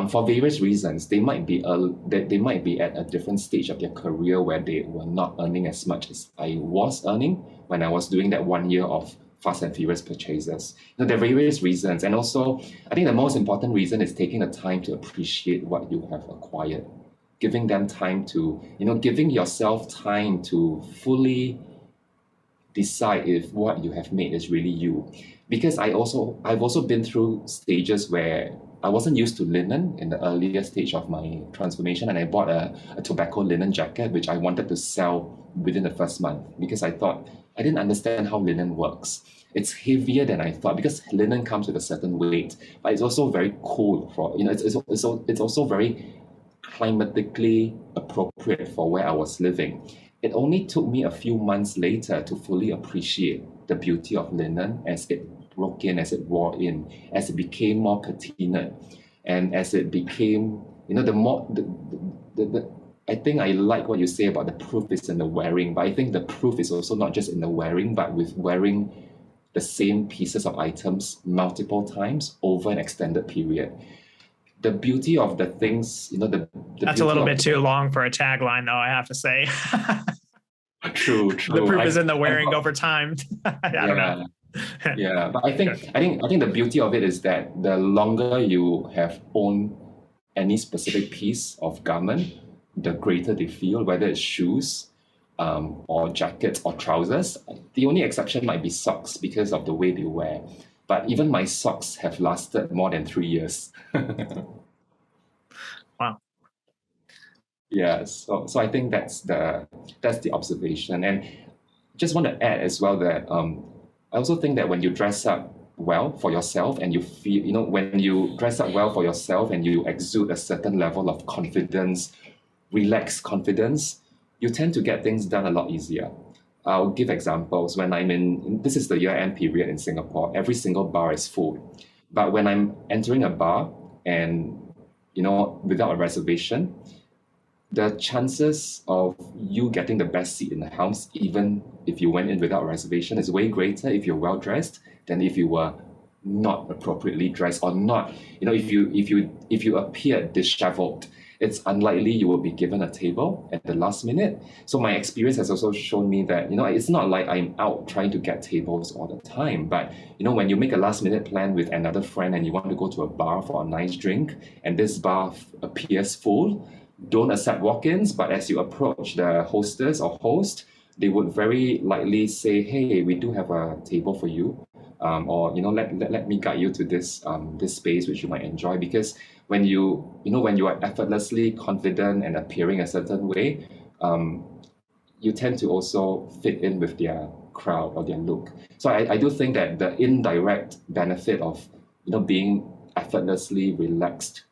Speaker 2: For various reasons, they might be at a different stage of their career where they were not earning as much as I was earning when I was doing that 1 year of fast and furious purchases. There are various reasons, and also I think the most important reason is taking the time to appreciate what you have acquired, giving them time to, giving yourself time to fully decide if what you have made is really you. Because I've also been through stages where I wasn't used to linen in the earlier stage of my transformation, and I bought a tobacco linen jacket which I wanted to sell within the first month, because I thought I didn't understand how linen works. It's heavier than I thought, because linen comes with a certain weight, but it's also very cool for, it's also very climatically appropriate for where I was living. It only took me a few months later to fully appreciate the beauty of linen as it broke in, as it wore in, as it became more patinate, and as it became, I think I like what you say about the proof is in the wearing, but I think the proof is also not just in the wearing, but with wearing the same pieces of items multiple times over an extended period. The beauty of the things,
Speaker 1: That's a little bit too long for a tagline, though, I have to say.
Speaker 2: True.
Speaker 1: The proof is in the wearing over time. I don't know.
Speaker 2: Yeah, but I think the beauty of it is that the longer you have owned any specific piece of garment, the greater they feel, whether it's shoes, or jackets or trousers. The only exception might be socks because of the way they wear. But even my socks have lasted more than 3 years.
Speaker 1: Wow.
Speaker 2: Yeah, so I think that's the observation. And just want to add as well that I also think that when you dress up well for yourself and you feel, when you dress up well for yourself and you exude a certain level of confidence, relaxed confidence, you tend to get things done a lot easier. I'll give examples. When this is the year-end period in Singapore, every single bar is full. But when I'm entering a bar and, without a reservation, the chances of you getting the best seat in the house, even if you went in without a reservation, is way greater if you're well-dressed than if you were not appropriately dressed, or not, if you appear disheveled. It's unlikely you will be given a table at the last minute. So my experience has also shown me that, it's not like I'm out trying to get tables all the time. But, when you make a last minute plan with another friend and you want to go to a bar for a nice drink and this bar appears full, don't accept walk-ins. But as you approach the hostess or host, they would very likely say, hey, we do have a table for you. Or let me guide you to this space which you might enjoy. Because when you are effortlessly confident and appearing a certain way, you tend to also fit in with their crowd or their look. So I do think that the indirect benefit of, being effortlessly relaxed,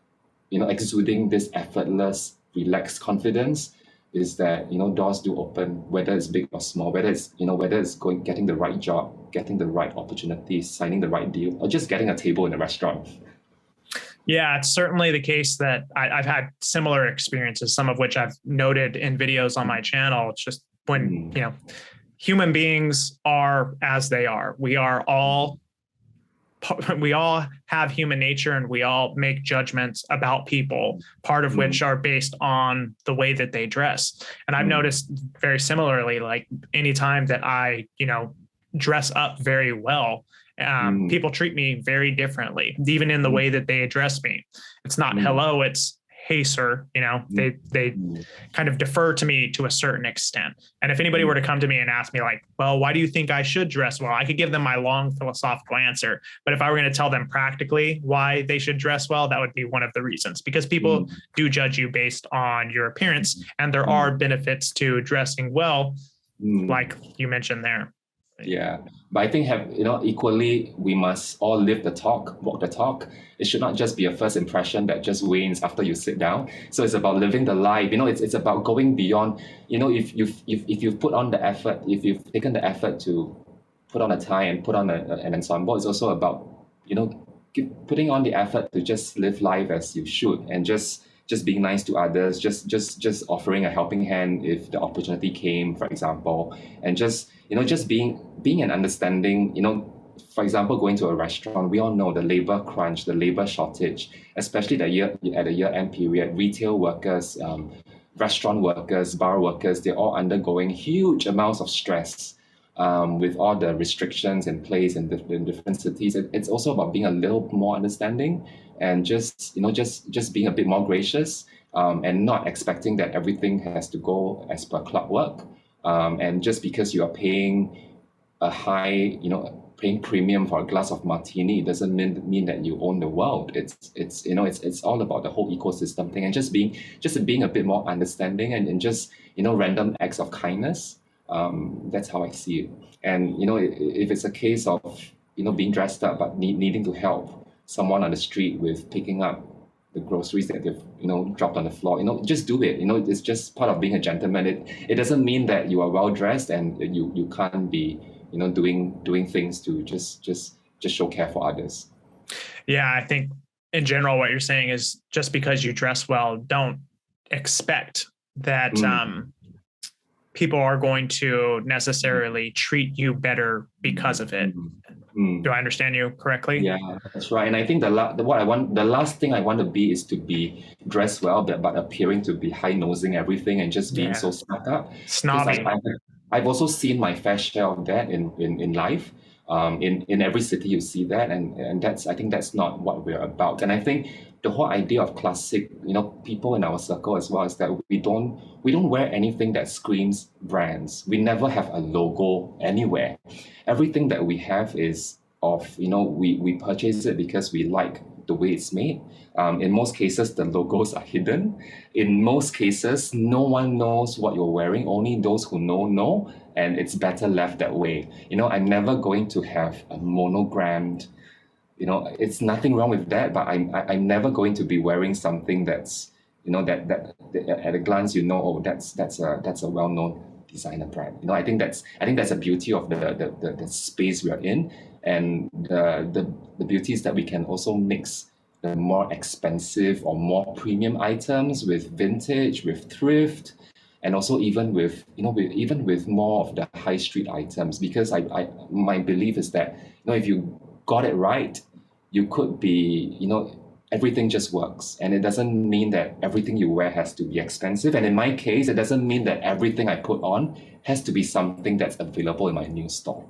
Speaker 2: exuding this effortless, relaxed confidence is that, doors do open, whether it's big or small, whether it's getting the right job, getting the right opportunities, signing the right deal, or just getting a table in a restaurant.
Speaker 1: Yeah, it's certainly the case that I've had similar experiences, some of which I've noted in videos on my channel. It's just when, human beings are as they are. We all have human nature, and we all make judgments about people, part of which are based on the way that they dress. And I've noticed very similarly, like anytime that I, dress up very well, people treat me very differently, even in the way that they address me. It's not hello, it's hey, sir. They kind of defer to me to a certain extent. And if anybody were to come to me and ask me like, well, why do you think I should dress well? I could give them my long philosophical answer. But if I were going to tell them practically why they should dress well, that would be one of the reasons, because people do judge you based on your appearance. And there are benefits to dressing well, like you mentioned there.
Speaker 2: Yeah, but I think equally, we must all live the talk, walk the talk. It should not just be a first impression that just wanes after you sit down. So it's about living the life. It's about going beyond. If you've put on the effort, if you've taken the effort to put on a tie and put on an ensemble, it's also about putting on the effort to just live life as you should, and just being nice to others, just offering a helping hand if the opportunity came, for example, and just being an understanding. For example, going to a restaurant, we all know the labor crunch, the labor shortage, especially at the year-end period. Retail workers, restaurant workers, bar workers, they're all undergoing huge amounts of stress with all the restrictions in place in different cities. It's also about being a little more understanding, and just being a bit more gracious, and not expecting that everything has to go as per clockwork. And just because you are paying a high, paying premium for a glass of martini, it doesn't mean that you own the world. It's all about the whole ecosystem thing, and just being a bit more understanding, and just random acts of kindness. That's how I see it. And if it's a case of being dressed up but needing to help someone on the street with picking up the groceries that they've dropped on the floor, just do it. It's just part of being a gentleman. It doesn't mean that you are well dressed and you can't be doing things to just show care for others.
Speaker 1: Yeah, I think in general what you're saying is, just because you dress well, don't expect that people are going to necessarily treat you better because of it. Do I understand you correctly?
Speaker 2: Yeah, that's right. And I think the last thing I want to be is to be dressed well, but appearing to be high-nosing everything and just being so stuck up.
Speaker 1: Snobby.
Speaker 2: I've also seen my fair share of that in life. In every city you see that, and I think that's not what we're about. And I think the whole idea of classic, people in our circle as well, is that we don't wear anything that screams brands. We never have a logo anywhere. Everything that we have is of, we purchase it because we like the way it's made. In most cases, the logos are hidden. In most cases, no one knows what you're wearing. Only those who know, and it's better left that way. I'm never going to have a monogrammed, it's nothing wrong with that, but I'm never going to be wearing something that's, that at a glance, oh, that's a well-known designer brand. I think that's a beauty of the space we are in, and the beauty is that we can also mix the more expensive or more premium items with vintage, with thrift, and also even with more of the high street items. Because my belief is that if you got it right, you could be everything just works, and it doesn't mean that everything you wear has to be expensive. And in my case, it doesn't mean that everything I put on has to be something that's available in my new store.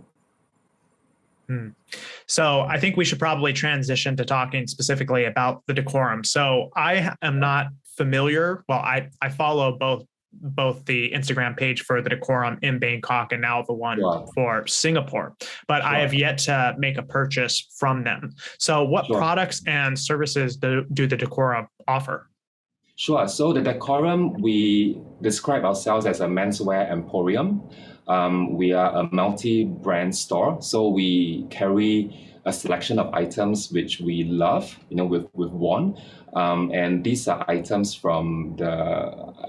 Speaker 1: So I think we should probably transition to talking specifically about the Decorum. So I am not familiar. Well, I follow both the Instagram page for the Decorum in Bangkok and now the one for Singapore, but I have yet to make a purchase from them. So what products and services do the Decorum offer?
Speaker 2: Sure. So the Decorum, we describe ourselves as a menswear emporium. We are a multi-brand store, so we carry a selection of items which we love, with one. And these are items from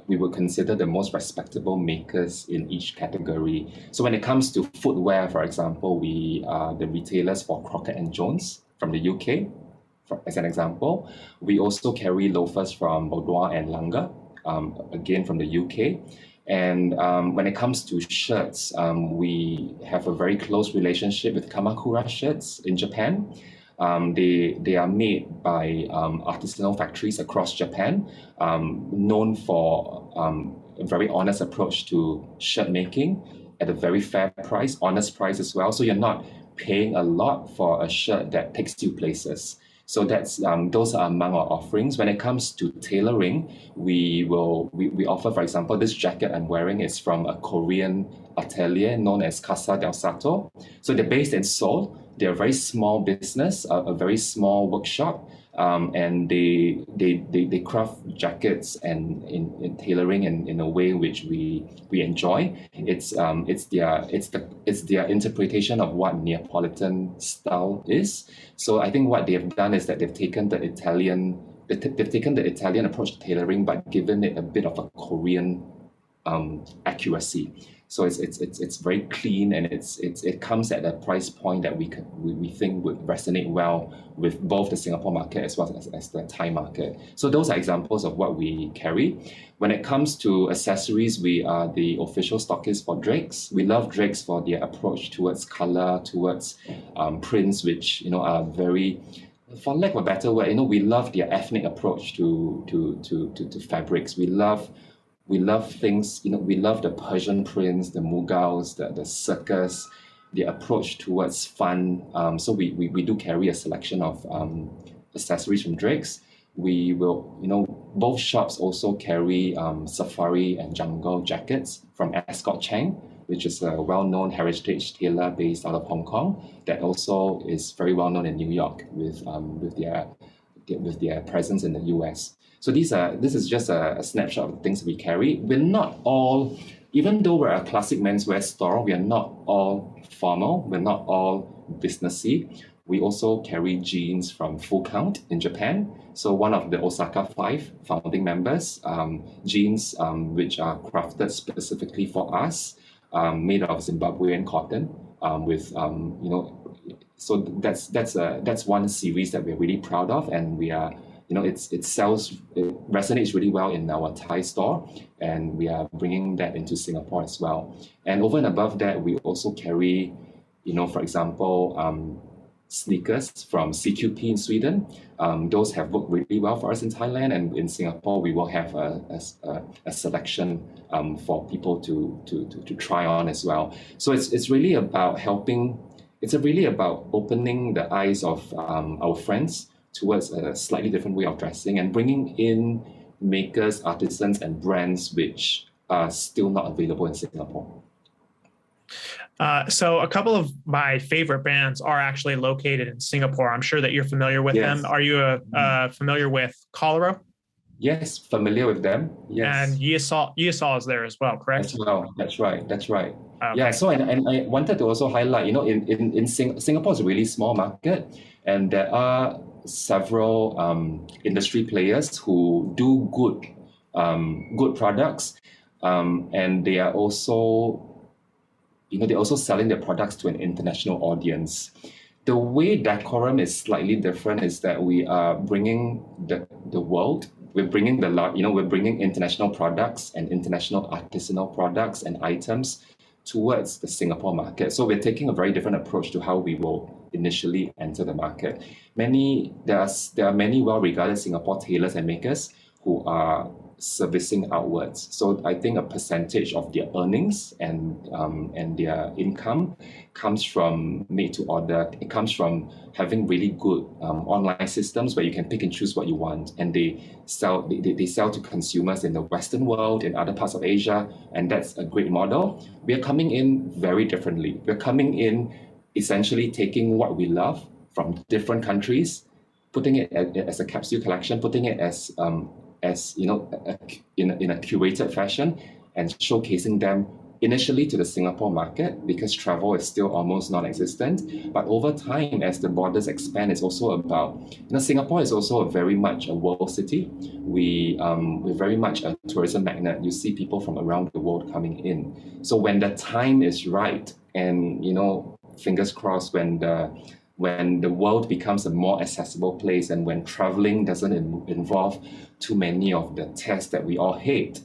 Speaker 2: we would consider the most respectable makers in each category. So when it comes to footwear, for example, we are the retailers for Crockett and Jones from the UK, as an example. We also carry loafers from Boudoir and Lange, again from the UK. And when it comes to shirts, we have a very close relationship with Kamakura Shirts in Japan. They are made by artisanal factories across Japan, known for a very honest approach to shirt making at a very fair price, honest price as well. So you're not paying a lot for a shirt that takes you places. So those are among our offerings. When it comes to tailoring, we offer, for example, this jacket I'm wearing is from a Korean atelier known as Casa del Sato. So they're based in Seoul. They're a very small business, a very small workshop, and they craft jackets and in tailoring in a way which we enjoy. It's their interpretation of what Neapolitan style is. So I think what they have done is that they've taken the Italian approach to tailoring, but given it a bit of a Korean accuracy. So it's very clean, and it comes at a price point that we think would resonate well with both the Singapore market as well as the Thai market. So those are examples of what we carry. When it comes to accessories, we are the official stockist for Drake's. We love Drake's for their approach towards color, towards prints, which are very, for lack of a better word, we love their ethnic approach to fabrics. We love things, we love the Persian prints, the Mughals, the circus, the approach towards fun. So we do carry a selection of accessories from Drake's. We will, both shops also carry safari and jungle jackets from Ascot Chang, which is a well-known heritage tailor based out of Hong Kong that also is very well-known in New York with their presence in the US. So this is just a snapshot of the things we carry. We're not all, even though we're a classic menswear store, we are not all formal. We're not all businessy. We also carry jeans from Full Count in Japan. So one of the Osaka 5 founding members, jeans which are crafted specifically for us, made of Zimbabwean cotton, so that's one series that we're really proud of, and we are. It resonates really well in our Thai store, and we are bringing that into Singapore as well. And over and above that, we also carry, for example, sneakers from CQP in Sweden. Those have worked really well for us in Thailand, and in Singapore, we will have a selection for people to try on as well. So it's really about helping. It's really about opening the eyes of our friends towards a slightly different way of dressing and bringing in makers, artisans, and brands which are still not available in Singapore.
Speaker 1: So a couple of my favorite bands are actually located in Singapore. I'm sure that you're familiar with them. Are you familiar with Cholera?
Speaker 2: Yes, familiar with them. Yes.
Speaker 1: And Yeasol is there as well, correct?
Speaker 2: That's right. Okay.
Speaker 1: Yeah.
Speaker 2: So and I wanted to also highlight, in Singapore is a really small market, and there are several industry players who do good products, and they are also, they're also selling their products to an international audience. The way Decorum is slightly different is that we are bringing the world. We're bringing we're bringing international products and international artisanal products and items towards the Singapore market. So we're taking a very different approach to how we will initially enter the market. There are many well-regarded Singapore tailors and makers who are servicing outwards. So I think a percentage of their earnings and their income comes from made to order. It comes from having really good online systems where you can pick and choose what you want, and they sell to consumers in the Western world, in other parts of Asia, and that's a great model. We are coming in very differently. We're coming in essentially taking what we love from different countries, putting it as a capsule collection, putting it as in a curated fashion, and showcasing them initially to the Singapore market because travel is still almost non-existent. But over time, as the borders expand, it's also about, Singapore is also very much a world city. We're very much a tourism magnet. You see people from around the world coming in. So when the time is right, and fingers crossed, when the world becomes a more accessible place, and when traveling doesn't involve too many of the tests that we all hate,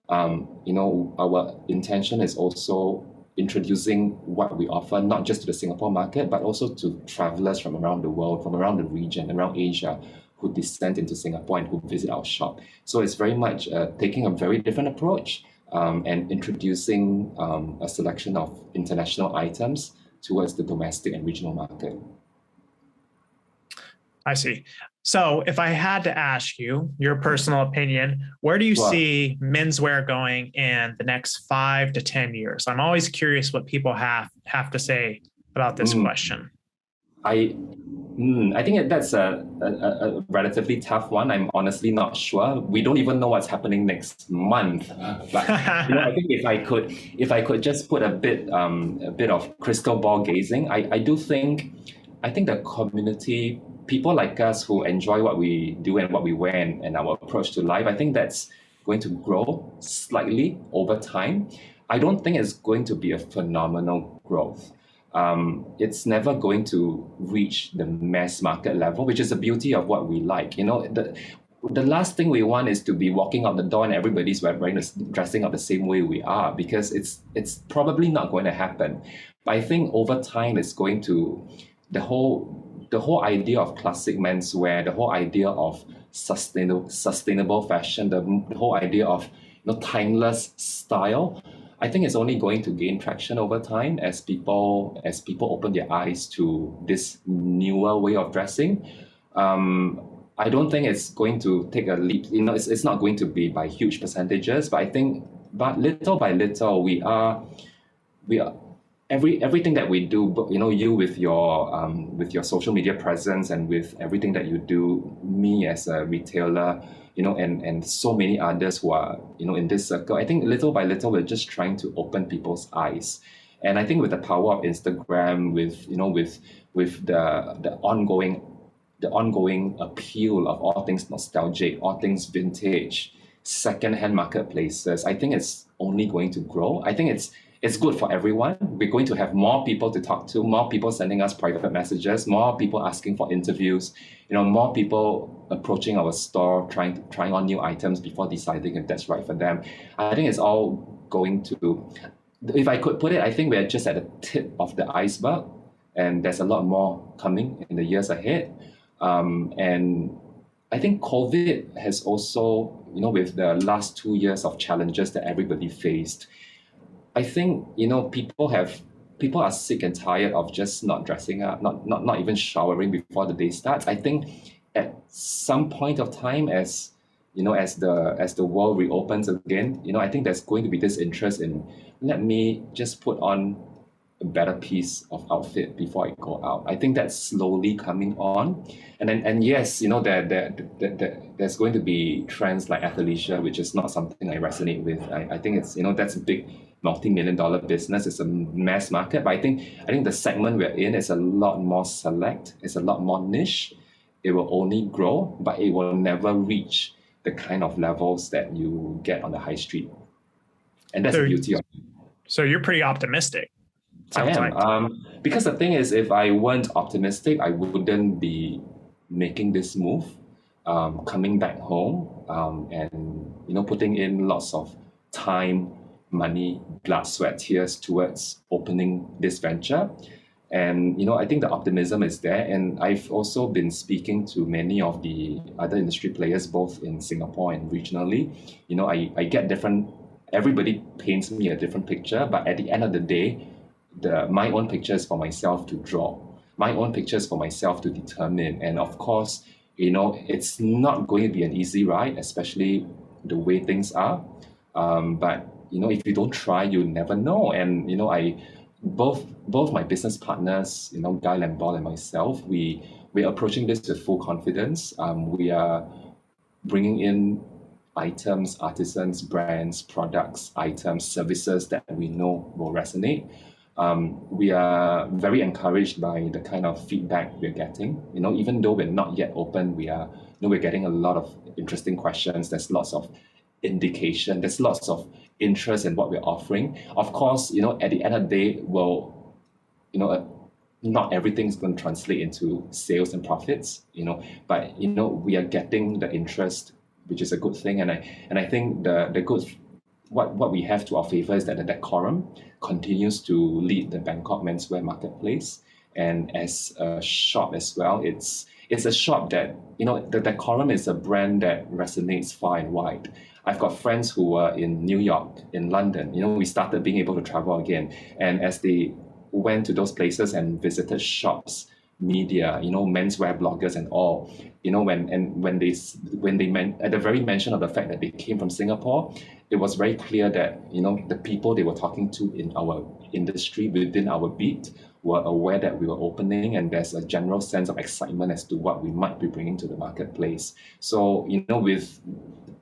Speaker 2: our intention is also introducing what we offer, not just to the Singapore market, but also to travelers from around the world, from around the region, around Asia, who descend into Singapore and who visit our shop. So it's very much taking a very different approach and introducing a selection of international items towards the domestic and regional market.
Speaker 1: I see. So if I had to ask you your personal opinion, where do you see menswear going in the next 5 to 10 years? I'm always curious what people have to say about this question.
Speaker 2: I think that's a relatively tough one. I'm honestly not sure. We don't even know what's happening next month. But I think if I could just put a bit of crystal ball gazing, I think the community, people like us who enjoy what we do and what we wear and our approach to life, I think that's going to grow slightly over time. I don't think it's going to be a phenomenal growth. It's never going to reach the mass market level, which is the beauty of what we like. The last thing we want is to be walking out the door and everybody's dressing up the same way we are, because it's probably not going to happen. But I think over time, it's going to, the whole idea of classic menswear, the whole idea of sustainable fashion, the whole idea of timeless style, I think it's only going to gain traction over time as people open their eyes to this newer way of dressing. I don't think it's going to take a leap. It's not going to be by huge percentages, but I think, little by little, we are everything that we do. You with your social media presence and with everything that you do, me as a retailer, and so many others who are, in this circle, I think little by little, we're just trying to open people's eyes. And I think with the power of Instagram, with the ongoing appeal of all things nostalgic, all things vintage, secondhand marketplaces, I think it's only going to grow. I think it's good for everyone. We're going to have more people to talk to, more people sending us private messages, more people asking for interviews, more people approaching our store, trying on new items before deciding if that's right for them. I think it's all going to, if I could put it, I think we're just at the tip of the iceberg, and there's a lot more coming in the years ahead. And I think COVID has also, with the last 2 years of challenges that everybody faced, I think, people are sick and tired of just not dressing up, not even showering before the day starts. I think at some point of time, as the world reopens again, I think there's going to be this interest in, let me just put on a better piece of outfit before I go out. I think that's slowly coming on. And yes, there's going to be trends like athleisure, which is not something I resonate with. I think it's, that's a big multi-million-dollar business. It's a mass market, but I think the segment we're in is a lot more select. It's a lot more niche. It will only grow, but it will never reach the kind of levels that you get on the high street. And that's the beauty of it.
Speaker 1: So you're pretty optimistic.
Speaker 2: I am. Because the thing is, if I weren't optimistic, I wouldn't be making this move, coming back home, and putting in lots of time, money, blood, sweat, tears towards opening this venture. And I think the optimism is there. And I've also been speaking to many of the other industry players, both in Singapore and regionally. I get different. Everybody paints me a different picture, but at the end of the day, my own picture is for myself to draw. My own picture is for myself to determine. And of course, it's not going to be an easy ride, especially the way things are. But if you don't try, you'll never know. And both my business partners, Guy Lamball and myself, we're approaching this with full confidence. We are bringing in items, artisans, brands, products, items, services that we know will resonate. We are very encouraged by the kind of feedback we're getting. Even though we're not yet open, we're getting a lot of interesting questions. There's lots of indication. There's lots of interest in what we're offering. Of course, at the end of the day, not everything's going to translate into sales and profits. But we are getting the interest, which is a good thing. And I think the good what we have to our favor is that the Decorum continues to lead the Bangkok menswear marketplace. And as a shop as well, it's a shop that, the Decorum is a brand that resonates far and wide. I've got friends who were in New York, in London. We started being able to travel again. And as they went to those places and visited shops, media, menswear bloggers and all, when they at the very mention of the fact that they came from Singapore, it was very clear that the people they were talking to in our industry, within our beat, were aware that we were opening, and there's a general sense of excitement as to what we might be bringing to the marketplace. So with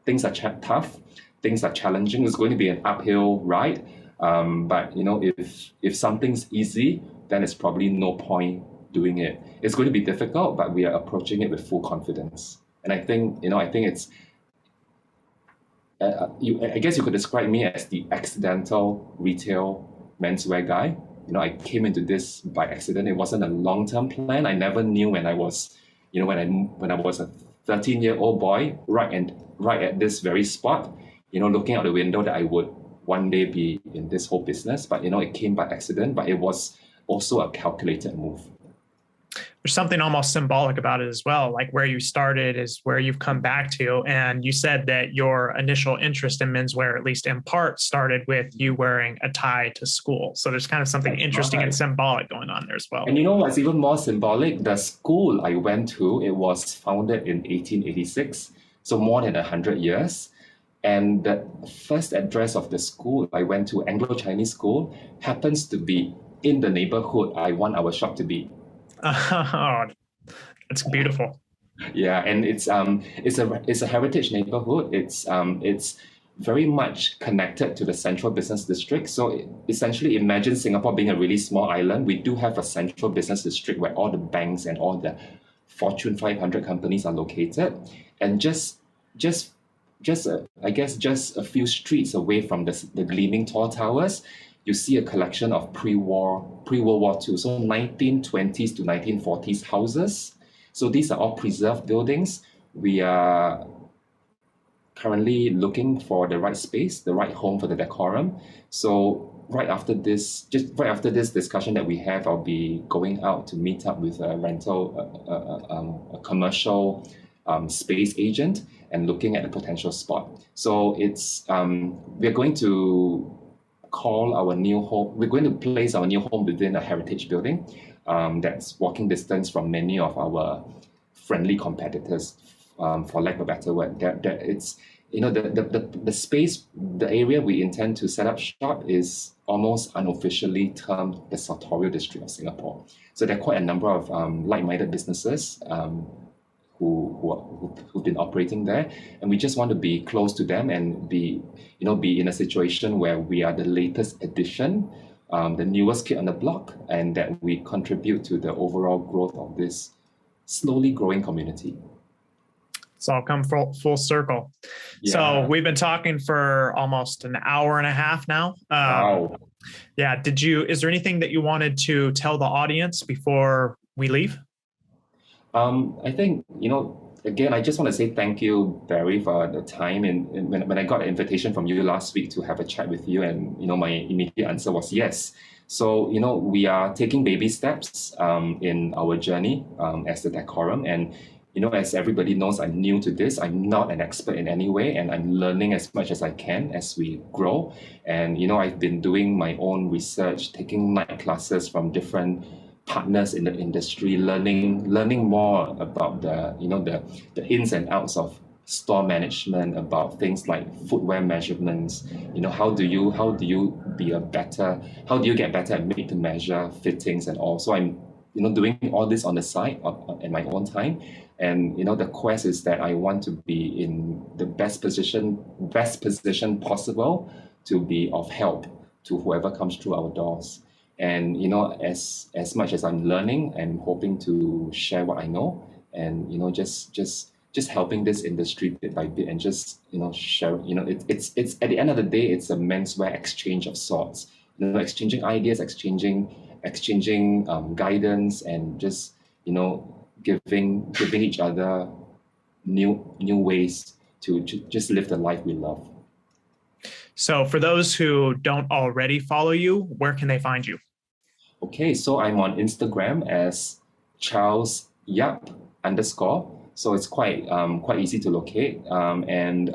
Speaker 2: things are tough, things are challenging, it's going to be an uphill ride. But if something's easy, then it's probably no point doing it. It's going to be difficult, but we are approaching it with full confidence. And I think it's I guess you could describe me as the accidental retail menswear guy. I came into this by accident. It wasn't a long-term plan. I never knew when I was, when I was a 13-year-old boy, right at this very spot, looking out the window, that I would one day be in this whole business. But it came by accident, but it was also a calculated move.
Speaker 1: There's something almost symbolic about it as well. Like where you started is where you've come back to. And you said that your initial interest in menswear, at least in part, started with you wearing a tie to school. So there's kind of something interesting and symbolic going on there as well.
Speaker 2: And what's even more symbolic? The school I went to, it was founded in 1886, so more than 100 years. And the first address of the school I went to, Anglo-Chinese school, happens to be in the neighborhood I want our shop to be.
Speaker 1: Oh, that's beautiful.
Speaker 2: Yeah, and it's a heritage neighborhood. It's very much connected to the central business district. So essentially, imagine Singapore being a really small island. We do have a central business district where all the banks and all the Fortune 500 companies are located, and just a few streets away from the gleaming tall towers, you see a collection of pre-World War II, so 1920s to 1940s houses. So these are all preserved buildings. We are currently looking for the right space, the right home for the Decorum. So right after this discussion that we have, I'll be going out to meet up with a rental, a commercial space agent, and looking at the potential spot. So we're going to call our new home. We're going to place our new home within a heritage building that's walking distance from many of our friendly competitors, for lack of a better word. It's the space, the area we intend to set up shop is almost unofficially termed the sartorial district of Singapore. So there are quite a number of like-minded businesses who've been operating there, and we just want to be close to them and be in a situation where we are the latest addition, the newest kid on the block, and that we contribute to the overall growth of this slowly growing community.
Speaker 1: It's all come full circle. Yeah. So we've been talking for almost an hour and a half now.
Speaker 2: Wow.
Speaker 1: Yeah. Is there anything that you wanted to tell the audience before we leave?
Speaker 2: I think, again, I just want to say thank you, Barry, for the time. And when I got an invitation from you last week to have a chat with you, and, my immediate answer was yes. So, we are taking baby steps in our journey as the Decorum. And, as everybody knows, I'm new to this. I'm not an expert in any way, and I'm learning as much as I can as we grow. And, I've been doing my own research, taking night classes from different partners in the industry, learning more about the ins and outs of store management, about things like footwear measurements. How do you get better at made to measure fittings and all. So I'm doing all this on the side in my own time. And the quest is that I want to be in the best position possible to be of help to whoever comes through our doors. And as much as I'm learning, I'm hoping to share what I know, and just helping this industry bit by bit, and just share. It's at the end of the day, it's a menswear exchange of sorts. Exchanging ideas, exchanging guidance, and just giving each other new ways to just live the life we love.
Speaker 1: So for those who don't already follow you, where can they find you?
Speaker 2: Okay, so I'm on Instagram as Charles Yap _. So it's quite easy to locate. And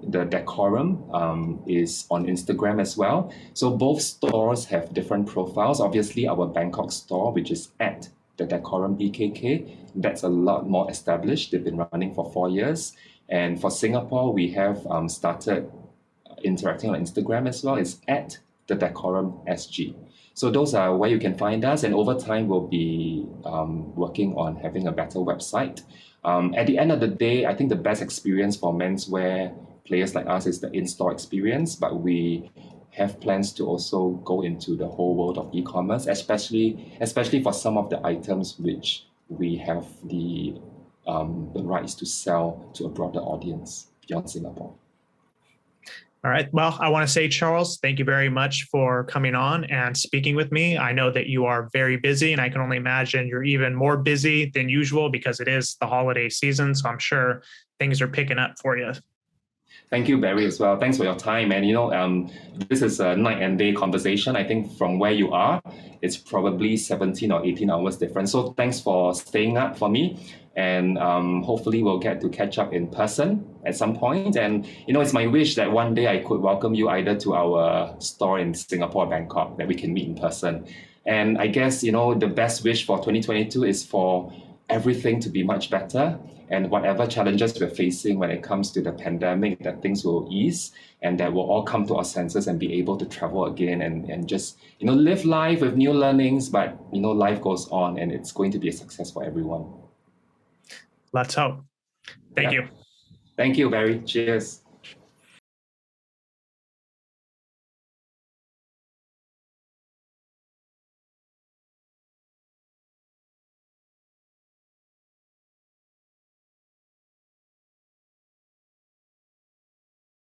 Speaker 2: the Decorum is on Instagram as well. So both stores have different profiles. Obviously, our Bangkok store, which is at the Decorum BKK, that's a lot more established. They've been running for 4 years. And for Singapore, we have started interacting on Instagram as well. It's at the Decorum SG. So those are where you can find us. And over time, we'll be working on having a better website. At the end of the day, I think the best experience for menswear players like us is the in-store experience, but we have plans to also go into the whole world of e-commerce, especially for some of the items which we have the rights to sell to a broader audience beyond Singapore.
Speaker 1: All right. Well, I want to say, Charles, thank you very much for coming on and speaking with me. I know that you are very busy, and I can only imagine you're even more busy than usual because it is the holiday season. So I'm sure things are picking up for you.
Speaker 2: Thank you, Barry, as well. Thanks for your time. And this is a night and day conversation. I think from where you are, it's probably 17 or 18 hours difference. So thanks for staying up for me. And hopefully we'll get to catch up in person at some point. And it's my wish that one day I could welcome you either to our store in Singapore, Bangkok, that we can meet in person. And I guess the best wish for 2022 is for everything to be much better, and whatever challenges we're facing when it comes to the pandemic, that things will ease, and that we'll all come to our senses and be able to travel again and just live life with new learnings. But life goes on, and it's going to be a success for everyone.
Speaker 1: Let's hope. Thank you.
Speaker 2: Thank you, Barry. Cheers.